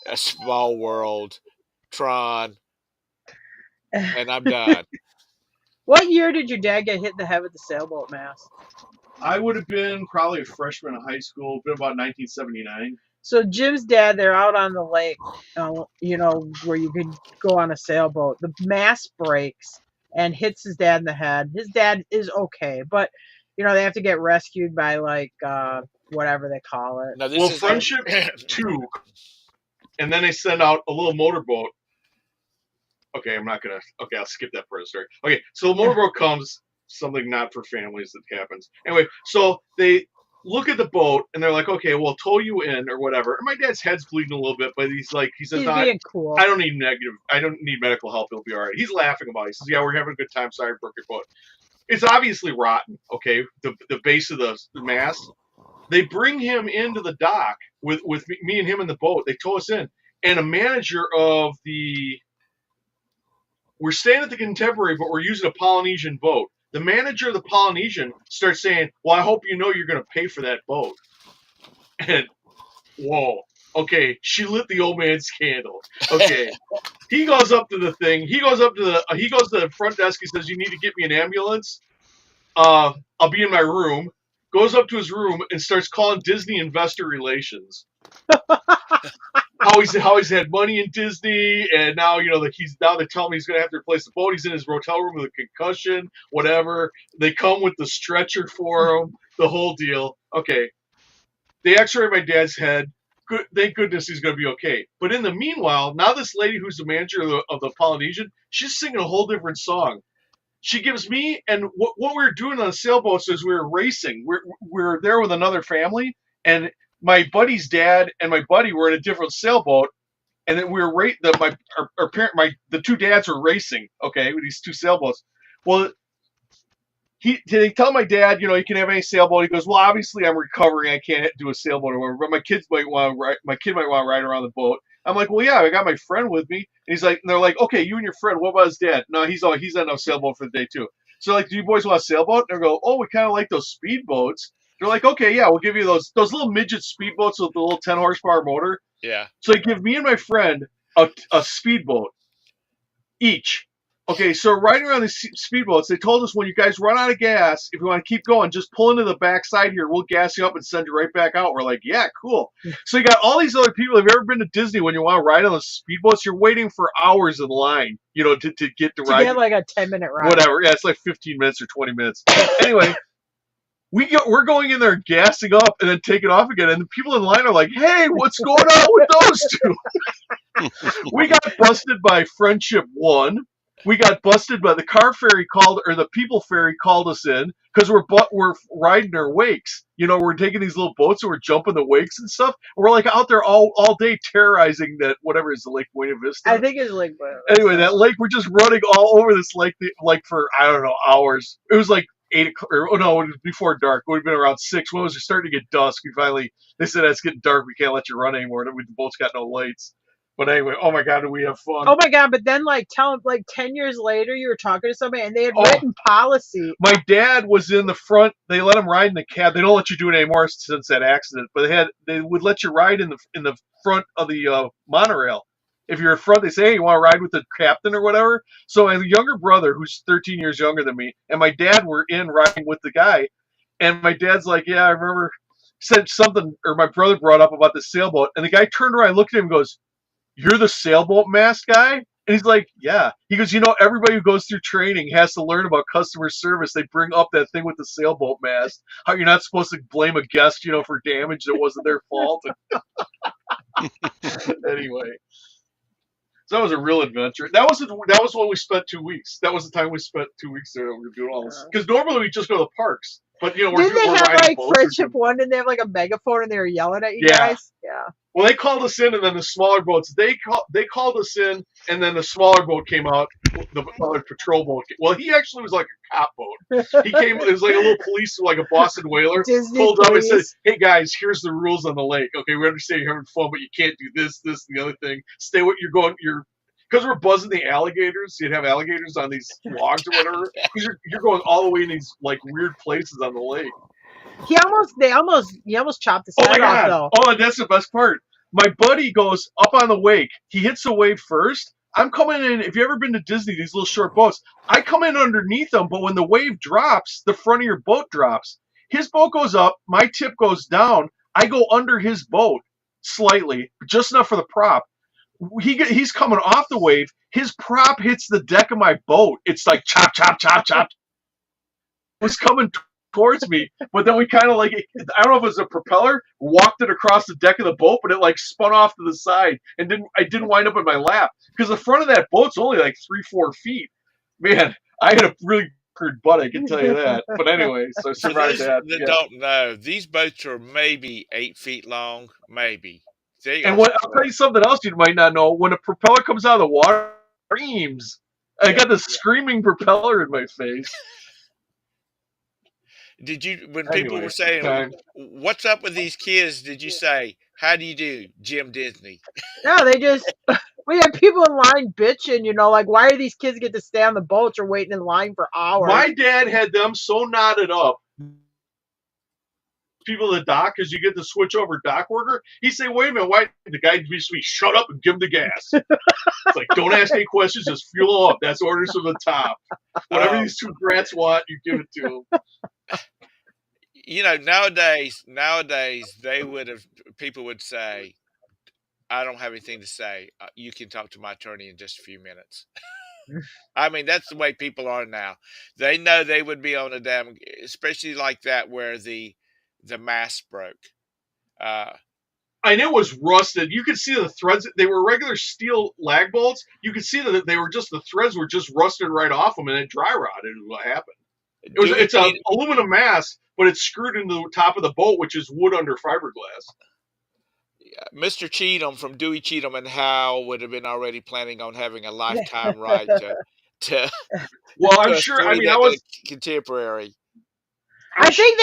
A Small World, Tron, and I'm done. What year did your dad get hit in the head with the sailboat mast? I would have been probably a freshman in high school, been about 1979. So Jim's dad, they're out on the lake, where you could go on a sailboat. The mast breaks and hits his dad in the head. His dad is okay, but they have to get rescued by whatever they call it. Now this Well, is Friendship 2, and then they send out a little motorboat. Okay, I'm not gonna. Okay, I'll skip that part of the story. Okay, so the motorboat comes, something not for families that happens. Anyway, so they look at the boat and they're like, okay, we'll tow you in or whatever. And my dad's head's bleeding a little bit, but he says, He's no, being cool. I don't need medical help. It'll be all right. He's laughing about it. He says, yeah, we're having a good time. Sorry, I broke your boat. It's obviously rotten. Okay, the base of the mast. They bring him into the dock with me and him in the boat. They tow us in, and a manager of the. We're staying at the Contemporary, but we're using a Polynesian boat. The manager of the Polynesian starts saying, well, I hope you know you're going to pay for that boat. And, whoa. Okay, she lit the old man's candle. Okay. He goes up to the thing. He goes to the front desk. He says, you need to get me an ambulance. I'll be in my room. Goes up to his room and starts calling Disney Investor Relations. How he's had money in Disney, and now they tell me he's gonna have to replace the boat. He's in his hotel room with a concussion, whatever. They come with the stretcher for him, the whole deal. Okay, they X-ray my dad's head. Good, thank goodness he's gonna be okay. But in the meanwhile, now this lady who's the manager of the Polynesian, she's singing a whole different song. She gives me, and what we were doing on the sailboats is we were racing. We're there with another family, and my buddy's dad and my buddy were in a different sailboat, and then we were the two dads were racing. Okay, with these two sailboats. Well, they tell my dad, you can have any sailboat. He goes, well, obviously I'm recovering. I can't do a sailboat or whatever, but my kid might want to ride around the boat. I'm like, well, yeah, I got my friend with me. And they're like, okay, you and your friend. What about his dad? No, he's on a sailboat for the day too. So like, do you boys want a sailboat? And they go, oh, we kind of like those speedboats. They're like, okay, yeah, we'll give you those little midget speedboats with the little 10 horsepower motor. Yeah. So they give me and my friend a speedboat each. Okay, so riding around these speedboats, they told us when you guys run out of gas, if you want to keep going, just pull into the backside here. We'll gas you up and send you right back out. We're like, yeah, cool. So you got all these other people. Have you ever been to Disney when you want to ride on the speedboats? You're waiting for hours in line, to get to ride. To get like a 10-minute ride. Whatever. Yeah, it's like 15 minutes or 20 minutes. Anyway, we're going in there gassing up and then taking off again. And the people in line are like, hey, what's going on with those two? We got busted by Friendship 1. We got busted by the the people ferry called us in because we're riding their wakes. We're taking these little boats and we're jumping the wakes and stuff. We're like out there all day terrorizing that whatever is the Lake Buena Vista. I think it's Lake Buena Vista. Anyway, that lake, we're just running all over this lake like for I don't know hours. It was like 8 o'clock. It was before dark. It would have been around 6. When it was starting to get dusk, they said it's getting dark. We can't let you run anymore. The boat's got no lights. But anyway, oh my God, did we have fun? Oh my God! But then, 10 years later, you were talking to somebody, and they had written policy. My dad was in the front. They let him ride in the cab. They don't let you do it anymore since that accident. But they would let you ride in the front of the monorail. If you're in front, they say, hey, you want to ride with the captain or whatever? So my younger brother, who's 13 years younger than me, and my dad were in riding with the guy. And my dad's like, yeah, I remember said something, or my brother brought up about the sailboat. And the guy turned around, looked at him, and goes, you're the sailboat mast guy? And he's like, yeah. He goes, everybody who goes through training has to learn about customer service. They bring up that thing with the sailboat mast. How you're not supposed to blame a guest, for damage that wasn't their fault. Anyway. So that was a real adventure. That was when we spent 2 weeks. That was the time we spent 2 weeks there. We were doing all this. Because normally we just go to the parks. But, Didn't they have Friendship 1? Didn't they have a megaphone and they were yelling at you guys? Yeah. Well, they called us in, and then the smaller boats. They called us in, and then the smaller boat came out, the other patrol boat. Well, he actually was like a cop boat. He came. It was like a little police, like a Boston whaler. Disney pulled police. up and said, "Hey guys, here's the rules on the lake. Okay, we understand you're having fun, but you can't do this, and the other thing. Stay what you're going. Because we're buzzing the alligators. You'd have alligators on these logs or whatever. Because you're going all the way in these like weird places on the lake. He almost chopped his Oh my head off god! though. Oh, and that's the best part. My buddy goes up on the wake. He hits the wave first. I'm coming in. If you ever been to Disney, these little short boats, I come in underneath them. But when the wave drops, the front of your boat drops. His boat goes up. My tip goes down. I go under his boat slightly, just enough for the prop. He's coming off the wave. His prop hits the deck of my boat. It's like chop, chop, chop, chop. Was coming towards me, but then we kind of like, I don't know if it was a propeller, walked it across the deck of the boat, but it like spun off to the side and I didn't wind up in my lap because the front of that boat's only like 3-4 feet. Man, I had a really hurt butt, I can tell you that. But anyway, so I For survived those that. that Yeah. don't know, these boats are maybe 8 feet long, maybe. They And are. what I'll tell you something else you might not know: when a propeller comes out of the water, it screams. I got the screaming propeller in my face. Did you, when people Anyway, were saying, time. "What's up with these kids?" Did you say, "How do you do, Jim Disney"? No, they just we had people in line bitching, like why do these kids get to stay on the boats or waiting in line for hours? My dad had them so knotted up. People at the dock, because you get to switch over dock worker. He say, "Wait a minute, why?" The guy just be, "Shut up and give him the gas." It's like, don't ask any questions, just fuel up. That's orders from the top. Whatever these two brats want, you give it to them. Nowadays people would say, "I don't have anything to say. You can talk to my attorney in just a few minutes." I mean, that's the way people are now. They know they would be on a damn, especially like that where the mast broke. And it was rusted. You could see the threads. They were regular steel lag bolts. You could see that they were just, the threads were just rusted right off them, and it dry rotted. Is what happened. It's an aluminum mast, but it's screwed into the top of the boat, which is wood under fiberglass. Mr. Cheatham from Dewey Cheatham and Howe would have been already planning on having a lifetime ride to Well, I'm sure. I mean, I was contemporary. I think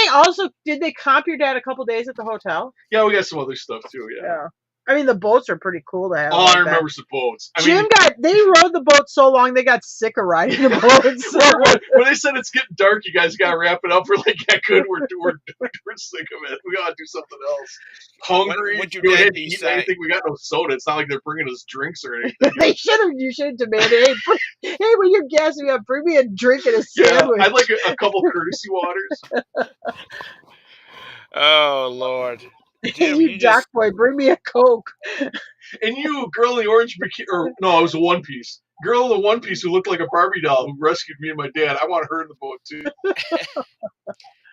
did they comp your dad a couple days at the hotel? Yeah, we got some other stuff too. Yeah. I mean, the boats are pretty cool to have. Oh, I remember some boats. They rode the boat so long they got sick of riding the boats. when they said it's getting dark, you guys got to wrap it up. We're like, yeah, good. We're sick of it. We got to do something else. Hungry. What your dad eat say? anything. We got no soda. It's not like they're bringing us drinks or anything. You should have demanded, hey, when you're gassing me up, bring me a drink and a sandwich. I'd like a couple courtesy waters. Oh, Lord. Jim, you dock boy, bring me a Coke. And you, girl in the orange bikini, or no, it was a one piece. Girl in the one piece who looked like a Barbie doll who rescued me and my dad. I want her in the boat too.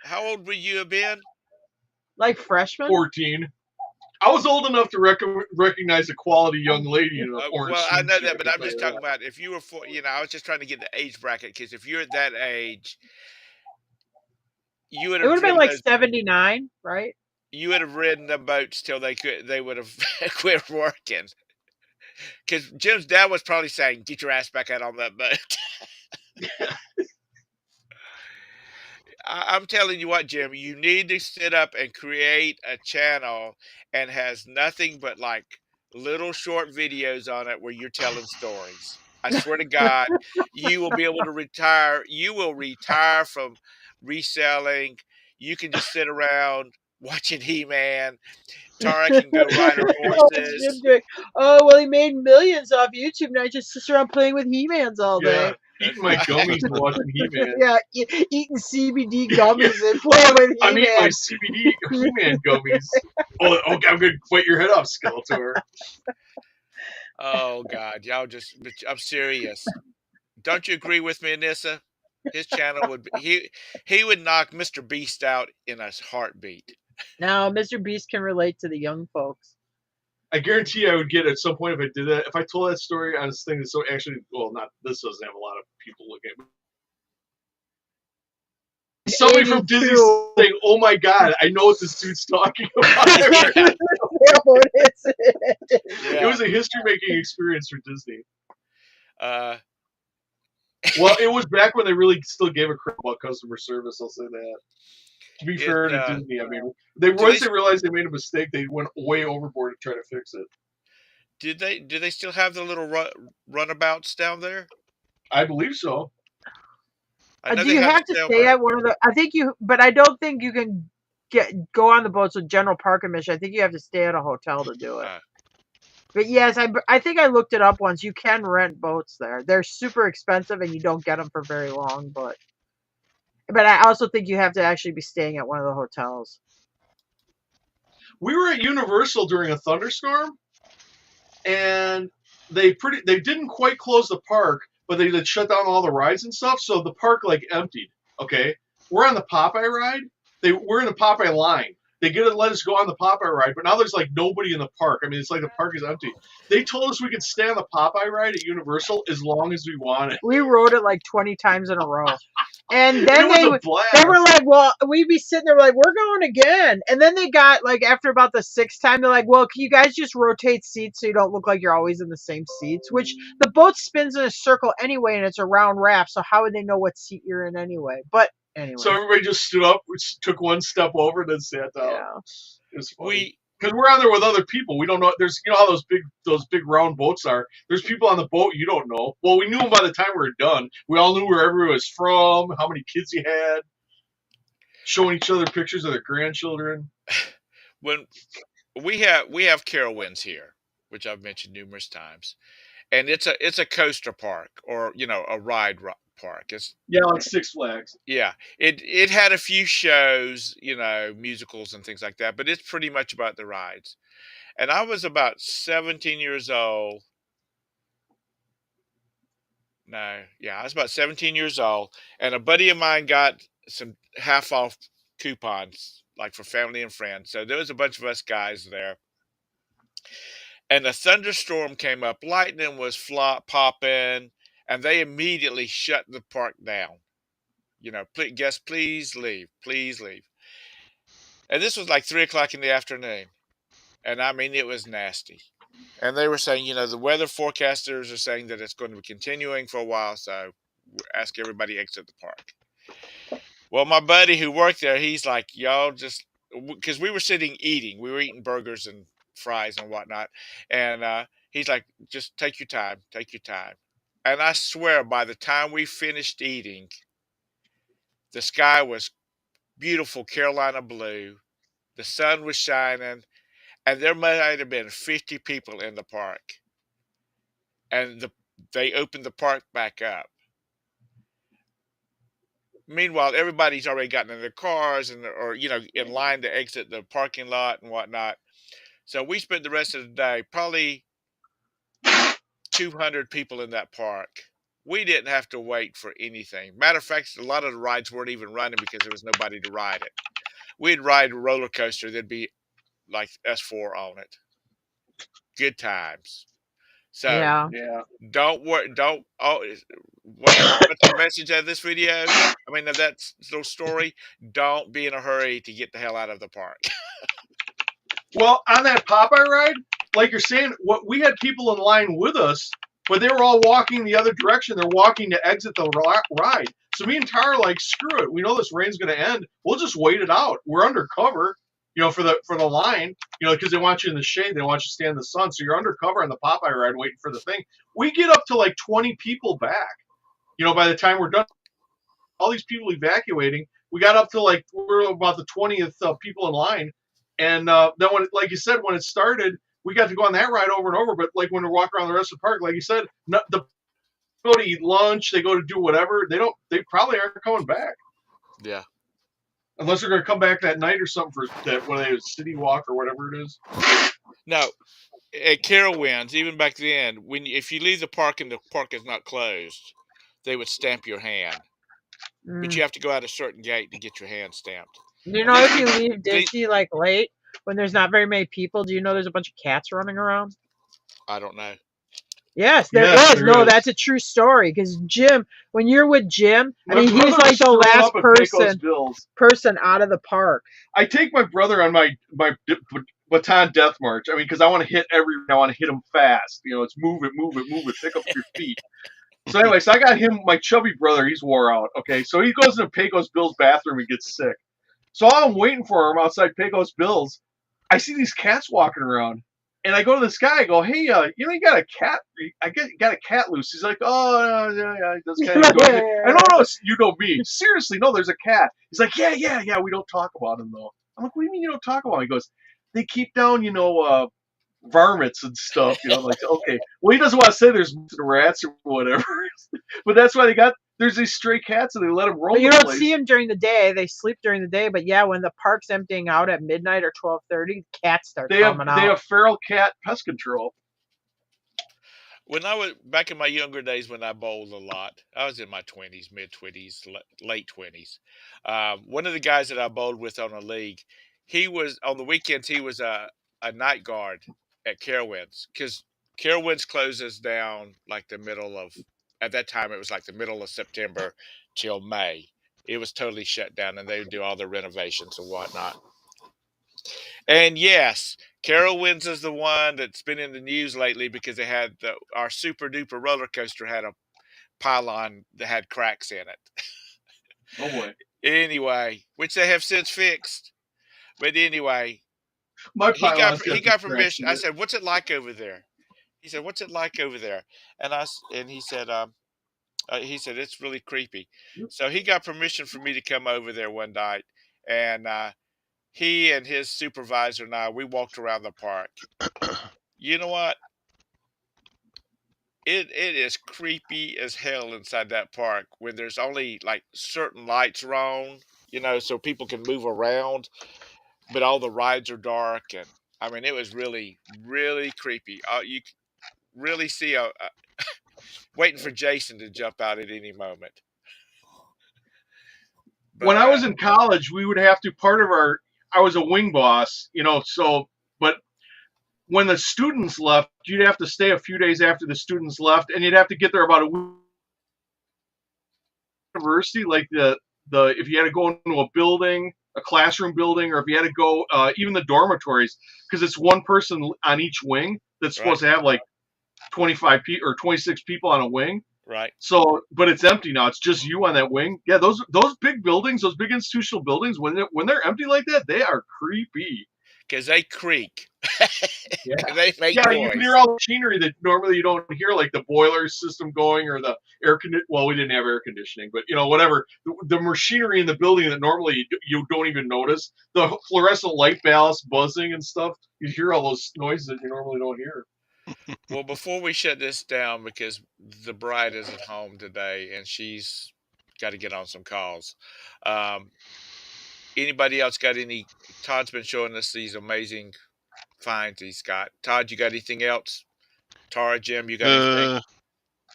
How old would you have been? Like freshman? 14. I was old enough to recognize a quality young lady in an orange. Well, I know that, but I'm just talking about if you were I was just trying to get the age bracket, because if you're at that age, you would have. It would have been like 79, right? You would have ridden the boats till they would have quit working. Because Jim's dad was probably saying, "Get your ass back out on that boat." I'm telling you what, Jim, you need to sit up and create a channel and has nothing but like little short videos on it where you're telling stories. I swear to God, you will be able to retire. You will retire from reselling. You can just sit around watching He-Man. Tara can go ride her horses. Oh, well, he made millions off YouTube. Now he just sits around playing with He-Mans all day. Eating my gummies and watching He-Man. Yeah, eating CBD gummies and playing with He-Man. I'm eating my CBD He-Man gummies. Oh, okay, I'm going to fight your head off, Skeletor. Oh, God. I'm serious. Don't you agree with me, Anissa? His channel would be, he would knock Mr. Beast out in a heartbeat. Now, Mr. Beast can relate to the young folks. I guarantee I would get at some point if I did that. If I told that story on this thing that's so actually, well, not this doesn't have a lot of people looking at it. Somebody from Disney saying, "Oh my God, I know what this dude's talking about." It was a history-making experience for Disney. Well, it was back when they really still gave a crap about customer service. I'll say that. To be fair to Disney, I mean, once they realized they made a mistake, they went way overboard to try to fix it. Do they still have the little runabouts down there? I believe so. Do you have to stay at one of the? I think you, but I don't think you can go on the boats with general park admission. I think you have to stay at a hotel to do it. But yes, I think I looked it up once. You can rent boats there. They're super expensive and you don't get them for very long, but I also think you have to actually be staying at one of the hotels. We were at Universal during a thunderstorm, and they didn't quite close the park, but they did shut down all the rides and stuff, so the park like emptied. Okay, we're on the Popeye ride. We're in the Popeye line. They let us go on the Popeye ride, but now there's like nobody in the park. I mean, it's like the park is empty. They told us we could stay on the Popeye ride at Universal as long as we wanted. We rode it like 20 times in a row. And then It was a blast. they were like, well, we'd be sitting there like, we're going again. And then they got like, after about the sixth time, they're like, well, can you guys just rotate seats so you don't look like you're always in the same seats? Which the boat spins in a circle anyway, and it's a round raft. So how would they know what seat you're in anyway? But anyway. So everybody just stood up, took one step over, and then sat down. Yeah. It was funny. Because we're on there with other people. We don't know. There's, how those big round boats are. There's people on the boat you don't know. Well, we knew them by the time we were done. We all knew where everyone was from, how many kids he had, showing each other pictures of their grandchildren. When we have Carowinds here, which I've mentioned numerous times, and it's a coaster park, or a ride park. It's like Six Flags. Yeah, it had a few shows, musicals and things like that, but it's pretty much about the rides. And I was about 17 years old. I was about 17 years old, and a buddy of mine got some half off coupons, like for family and friends. So there was a bunch of us guys there. And a thunderstorm came up, lightning was popping, and they immediately shut the park down. Guests, please leave, please leave. And this was like 3:00 in the afternoon. And I mean, it was nasty. And they were saying, the weather forecasters are saying that it's going to be continuing for a while. So ask everybody to exit the park. Well, my buddy who worked there, he's like, y'all just, because we were eating. We were eating burgers and fries and whatnot. And he's like, just take your time, take your time. And I swear, by the time we finished eating, the sky was beautiful Carolina blue. The sun was shining, and there might have been 50 people in the park. And they opened the park back up. Meanwhile, everybody's already gotten in their cars or in line to exit the parking lot and whatnot. So we spent the rest of the day, probably 200 people in that park. We didn't have to wait for anything. Matter of fact, a lot of the rides weren't even running because there was nobody to ride it. We'd ride a roller coaster. There'd be like S4 on it. Good times. So yeah. Don't worry. What's the message of this video? I mean, of that little story. Don't be in a hurry to get the hell out of the park. Well, on that Popeye ride, like you're saying, we had people in line with us, but they were all walking the other direction. They're walking to exit the ride. So me and Tara are like, screw it. We know this rain's going to end. We'll just wait it out. We're undercover, for the line, because they want you in the shade. They want you to stand in the sun. So you're undercover on the Popeye ride waiting for the thing. We get up to like 20 people back. By the time we're done, all these people evacuating, we got up to like, we're about the 20th people in line. And then when, like you said, when it started, we got to go on that ride over and over. But like when we walk around the rest of the park, like you said, they go to eat lunch, they go to do whatever. They probably aren't coming back. Yeah. Unless they're going to come back that night or something for that, when they city walk or whatever it is. No, at Carowinds, even back then, if you leave the park and the park is not closed, they would stamp your hand. But you have to go out a certain gate to get your hand stamped. If you leave Disney like late, when there's not very many people, do you know there's a bunch of cats running around? I don't know. Yes, there is. No, that's a true story. Because Jim, when you're with Jim, he's like the last person out of the park. I take my brother on my baton death march. I mean, because I want to hit I want to hit him fast. It's move it, pick up your feet. So anyway, I got him, my chubby brother, he's wore out. Okay, so he goes into Pecos Bill's bathroom and gets sick. So while I'm waiting for him outside Pecos Bill's, I see these cats walking around. And I go to this guy, I go, hey, you got a cat? Got a cat loose. He's like, oh, yeah. He does kind of go, I don't know, you know me. Seriously, no, there's a cat. He's like, yeah, we don't talk about him, though. I'm like, what do you mean you don't talk about them? He goes, they keep down, varmints and stuff. I'm like, okay. Well, he doesn't want to say there's rats or whatever, but that's why there's these stray cats and they let them roam But you the don't place. see them during the day. They sleep during the day. But yeah, when the park's emptying out at midnight or 12:30, cats start coming out. They have feral cat pest control. When I was back in my younger days, when I bowled a lot, I was in my 20s, mid 20s, late 20s. One of the guys that I bowled with on a league, he was on the weekends. He was a night guard at Carowinds because Carowinds closes down like the middle of. At that time, it was like the middle of September till May. It was totally shut down, and they would do all the renovations and whatnot. And yes, Carowinds is the one that's been in the news lately because they had our super duper roller coaster had a pylon that had cracks in it. Oh boy. Anyway, which they have since fixed. But anyway, My he pylon's got got permission. in I it. said, "What's it like over there?" He said, "What's it like over there?" And he said it's really creepy. So he got permission for me to come over there one night, and he and his supervisor and I, we walked around the park. You know what? It is creepy as hell inside that park when there's only like certain lights are on, so people can move around, but all the rides are dark, and I mean it was really, really creepy. You could really see waiting for Jason to jump out at any moment. When But I was in college, we would have to I was a wing boss, but when the students left, you'd have to stay a few days after the students left, and you'd have to get there about a week. University, like the if you had to go into a building, a classroom building, or if you had to go even the dormitories, because it's one person on each wing that's supposed to have like 25 people or 26 people on a wing. right. So, but it's empty now. It's just you on that wing. Yeah, those big buildings, those big institutional buildings, when they're empty like that, they are creepy. Because they creak. Yeah. They make Yeah, noise. you can hear all the machinery that normally you don't hear, like the boiler system going or the air conditioning. Well, we didn't have air conditioning, but whatever. The machinery in the building that normally you don't even notice. The fluorescent light ballast buzzing and stuff. You hear all those noises that you normally don't hear. Well, before we shut this down, because the bride isn't home today and she's got to get on some calls. Anybody else got any? Todd's been showing us these amazing finds he's got. Todd, you got anything else? Tara, Jim, you got anything?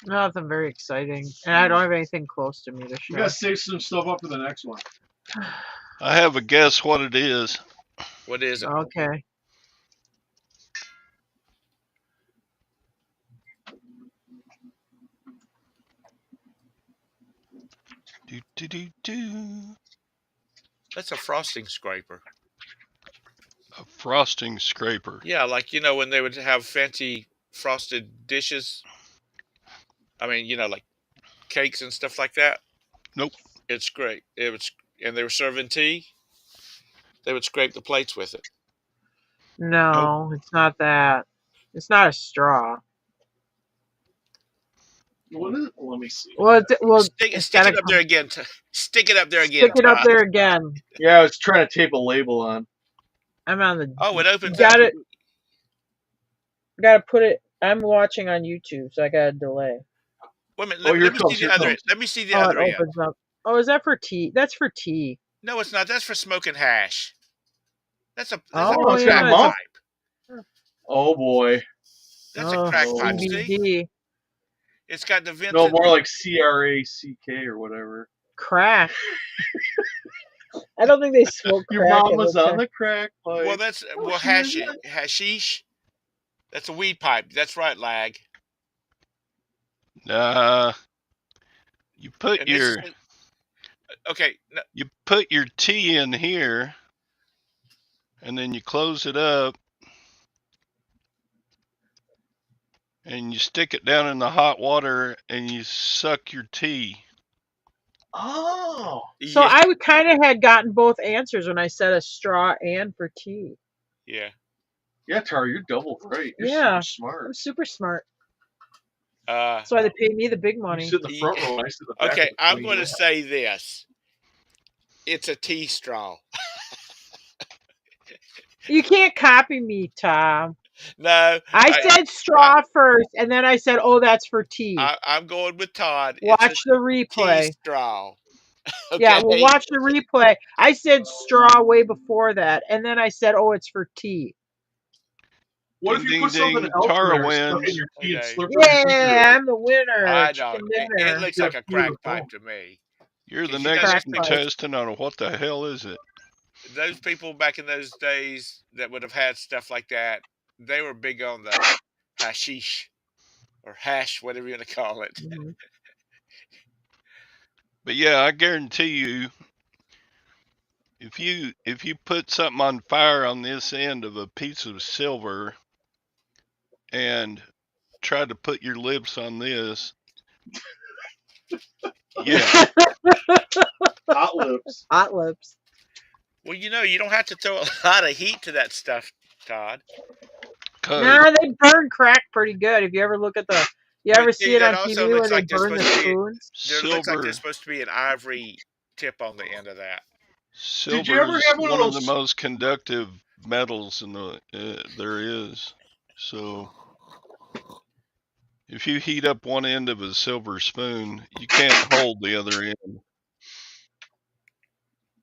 Nothing very exciting, and I don't have anything close to me to We show. gotta save some stuff up for the next one. I have a guess what it is. What is it? Okay. Do, do, do, do. That's a frosting scraper. A frosting scraper. Yeah, like when they would have fancy frosted dishes. I mean, like cakes and stuff like that. Nope. It's great. And they were serving tea. They would scrape the plates with it. No, it's not that. It's not a straw. What is it? Let me see. Well, Stick it's it gotta up there again. Stick it up there again. Stick it up Todd. there again. Yeah, I was trying to tape a label on. I'm on the. Oh, it opens Got up. it. Gotta put it. I'm watching on YouTube, so I got a delay. Wait a minute. Oh, Let me see the other. comes. Let me see the Oh, other it end. opens up. Oh, is that for tea? That's for tea. No, it's not. That's for smoking hash. That's a Oh, crack yeah, it's a- pipe. Oh boy. That's a crack pipe, Steve. CBD. It's got the vents. No, more like CRACK or whatever. Crack. I don't think they smoke Your crack. mom was in on the crack pipe. Well, that's she is. hashish. That's a weed pipe. That's right, lag. You put And this your is okay. No, you put your tea in here, and then you close it up, and you stick it down in the hot water, and you suck your tea. Oh. So yeah, I kind of had gotten both answers when I said a straw and for tea. yeah. Yeah, Tara, you're double right. You're Yeah. super smart. I'm super smart. Uh, That's why they pay me the big You money. sit in the front row, I sit in the back. okay, of the I'm plane. going to say this. It's a tea straw. You can't copy me, Tom. No, I said I, straw first, and then I said, "Oh, that's for tea." I'm going with Todd. It's a Watch the tea replay. straw. Yeah, well, Okay. watch the replay. I said straw way before that, and then I said, "Oh, it's for tea." What if Ding, you ding, put something ding. else in Tara there in wins. your tea and Okay. slurp up your Yeah, refrigerator? I'm the winner. I know. Chicken It dinner. looks Get like a a few of crack the pipe foam. to me. You're the Because you know next Crack those people, pipe. contestant on what the hell is it? those people back in those days that would have had stuff like that, they were big on the hashish or hash, whatever you want to call it. Mhm. But yeah, I guarantee you, if you put something on fire on this end of a piece of silver and try to put your lips on this, yeah, Hot lips. Hot lips. Well, you don't have to throw a lot of heat to that stuff, Todd. cause Nah, they burn crack pretty good. If you ever look at the, you But ever see, see it that on also TV where looks they like there's burn the supposed to be spoons? there looks like there's silver supposed to be an ivory tip on the end of that. Did you ever silver's have one of one of the those? most conductive metals in the there is. So if you heat up one end of a silver spoon, you can't hold the other end.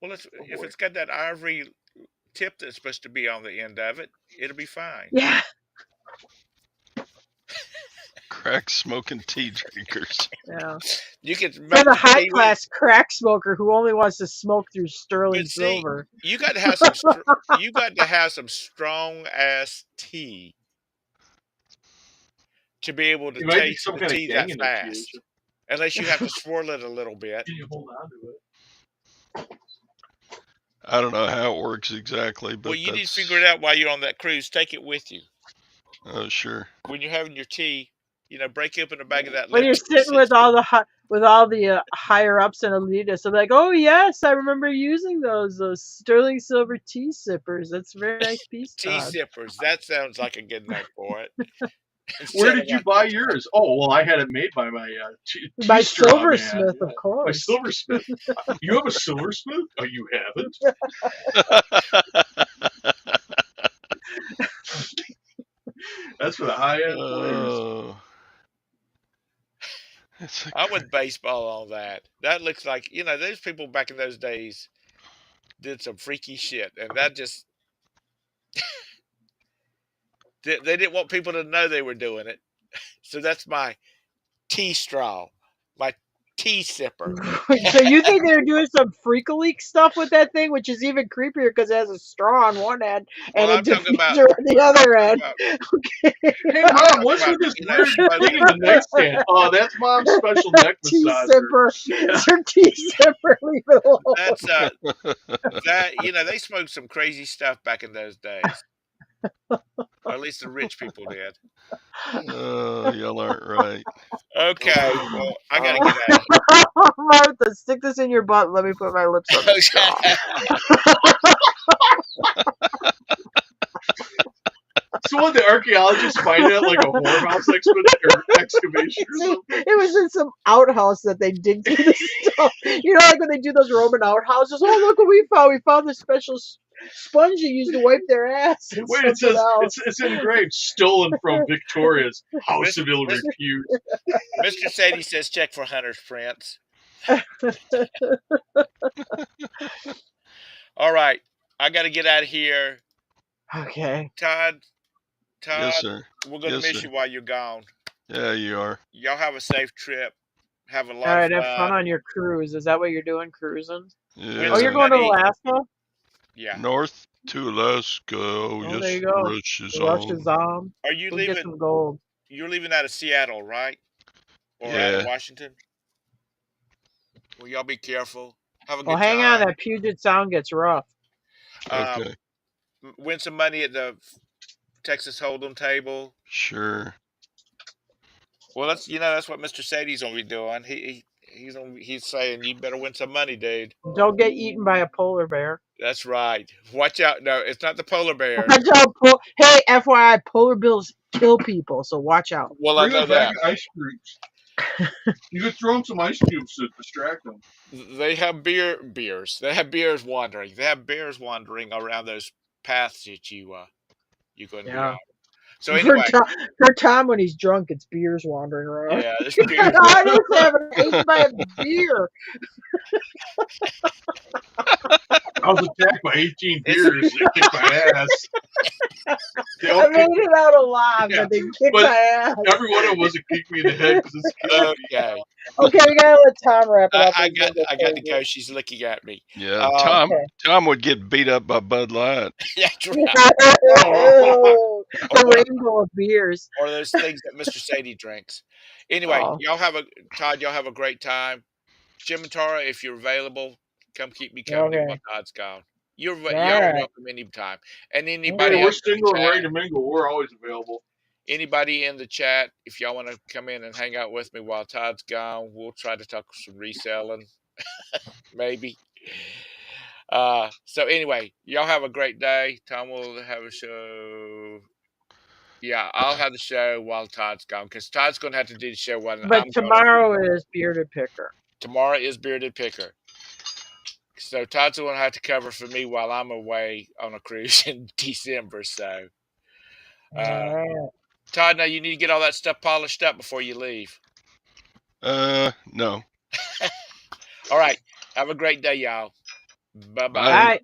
Well, if it's got that ivory tip that's supposed to be on the end of it, it'll be fine. Yeah. Crack smoking tea drinkers. Yeah. You can For make the the high tea with, class crack smoker who only wants to smoke through sterling but see, silver. you got to have some strong ass tea to be able to It might be taste some the kind of tea gang that initiation. fast. Unless you have to swirl it a little bit. Can you hold on to it? I don't know how it works exactly, Well, but you need to figure it that's out while you're on that cruise. Take it with you. sure. When you're having your tea, break open a bag of that When you're liquid. sitting with all the higher ups in Adidas, I'm like, "Oh yes, I remember using those sterling silver tea sippers. That's a very nice piece, Tea Todd." sippers. That sounds like a good name for it. Where Instead of did you buy yours? Oh, well, I had it made by my tea My straw man. silversmith, Yeah. of My course. silversmith. You have a silversmith? Oh, you haven't? That's for the high-end players. Oh, it's a I went baseball on that. That looks like those people back in those days did some freaky shit, and that just they didn't want people to know they were doing it. So that's my tea straw, my tea sipper. So you think they're doing some freak leak stuff with that thing, which is even creepier because it has a straw on one end Well, and a I'm talking about diffuser on the other end. about Hey, I'm Mom, talking what's about with this weird thing in smoking the nightstand? Oh, that's Mom's special neck Tea massager. sipper. It's her tea sipper. Leave it alone. that's that they smoked some crazy stuff back in those days. Or at least the rich people did. y'all aren't right. Okay, well, I gotta get out of Martha, stick this in your butt. Let me put my lips on the straw. here. So what, the archaeologists find it at like a whorehouse excavation or something? It was in some outhouse that they dig through the stuff. You know, like when they do those Roman outhouses. Oh, look what we found! We found this special sponge you used to wipe their ass. And Wait, it something says else. it's engraved, stolen from Victoria's House of Ill Miss- Repute. Mr. Sadie says check for Hunter's prints. All right, I gotta get out of here. Okay. Todd, Yes, sir. we're gonna Yes, miss sir. you while you're gone. Yeah, you are. Y'all have a safe trip. Have a All lot right. of Have fun fun. on your cruise. Is that what you're doing? Cruising? Yeah. Oh, you're going to Alaska? Yeah. North to Alaska. Oh, Oh, yes, there you go. Rush is Rush on. is on. Are you Go get leaving? some gold. You're leaving out of Seattle, right? Or out Yeah. of Washington? Well, y'all be careful. Have a Well, good hang on. time. That Puget Sound gets rough. Okay. Win some money at the Texas Hold'em table. Sure. Well, that's what Mr. Sadie's gonna be doing. He's saying you better win some money, dude. Don't get eaten by a polar bear. That's right. Watch out. No, it's not the polar bear. Watch out, hey, FYI, polar bears kill people, so watch out. Well, I Bring know a bag that. of ice cubes. You could throw them some ice cubes to distract them. They have bears. They have bears wandering. They have bears wandering around those paths that you're going to be Yeah. on. So anyway, For Tom, when he's drunk, it's beers wandering around. yeah, this beer. I just have an 8-5 beer. I was attacked by 18 beers and kicked my ass. They all I made kicked, it out alive, Yeah, but they kicked but my ass. every one of them was a kick me in the head because it's killing me. Okay, Okay, we gotta let Tom wrap it up. I and then got to close go. it. She's looking at me. Yeah, Tom. Okay. Tom would get beat up by Bud Light. That's right. Oh, a rainbow of beers. Or those things that Mr. Sadie drinks. Anyway, Oh. Todd, y'all have a great time. Jim and Tara, if you're available, come keep me company Okay. while Todd's gone. Y'all All are right. welcome anytime. And Hey, anybody we're else in single the and ready chat, to mingle. We're always available. anybody in the chat, if y'all want to come in and hang out with me while Todd's gone, we'll try to talk some reselling, maybe. So anyway, y'all have a great day. Tom will have a show. Yeah, I'll have the show while Todd's gone because Todd's going to have to do the show when But I'm tomorrow is Bearded Picker. Tomorrow is Bearded Picker. So Todd's going to have to cover for me while I'm away on a cruise in December. So, All right. Todd, now you need to get all that stuff polished up before you leave. No. All right. Have a great day, y'all. Bye-bye. Bye. All right.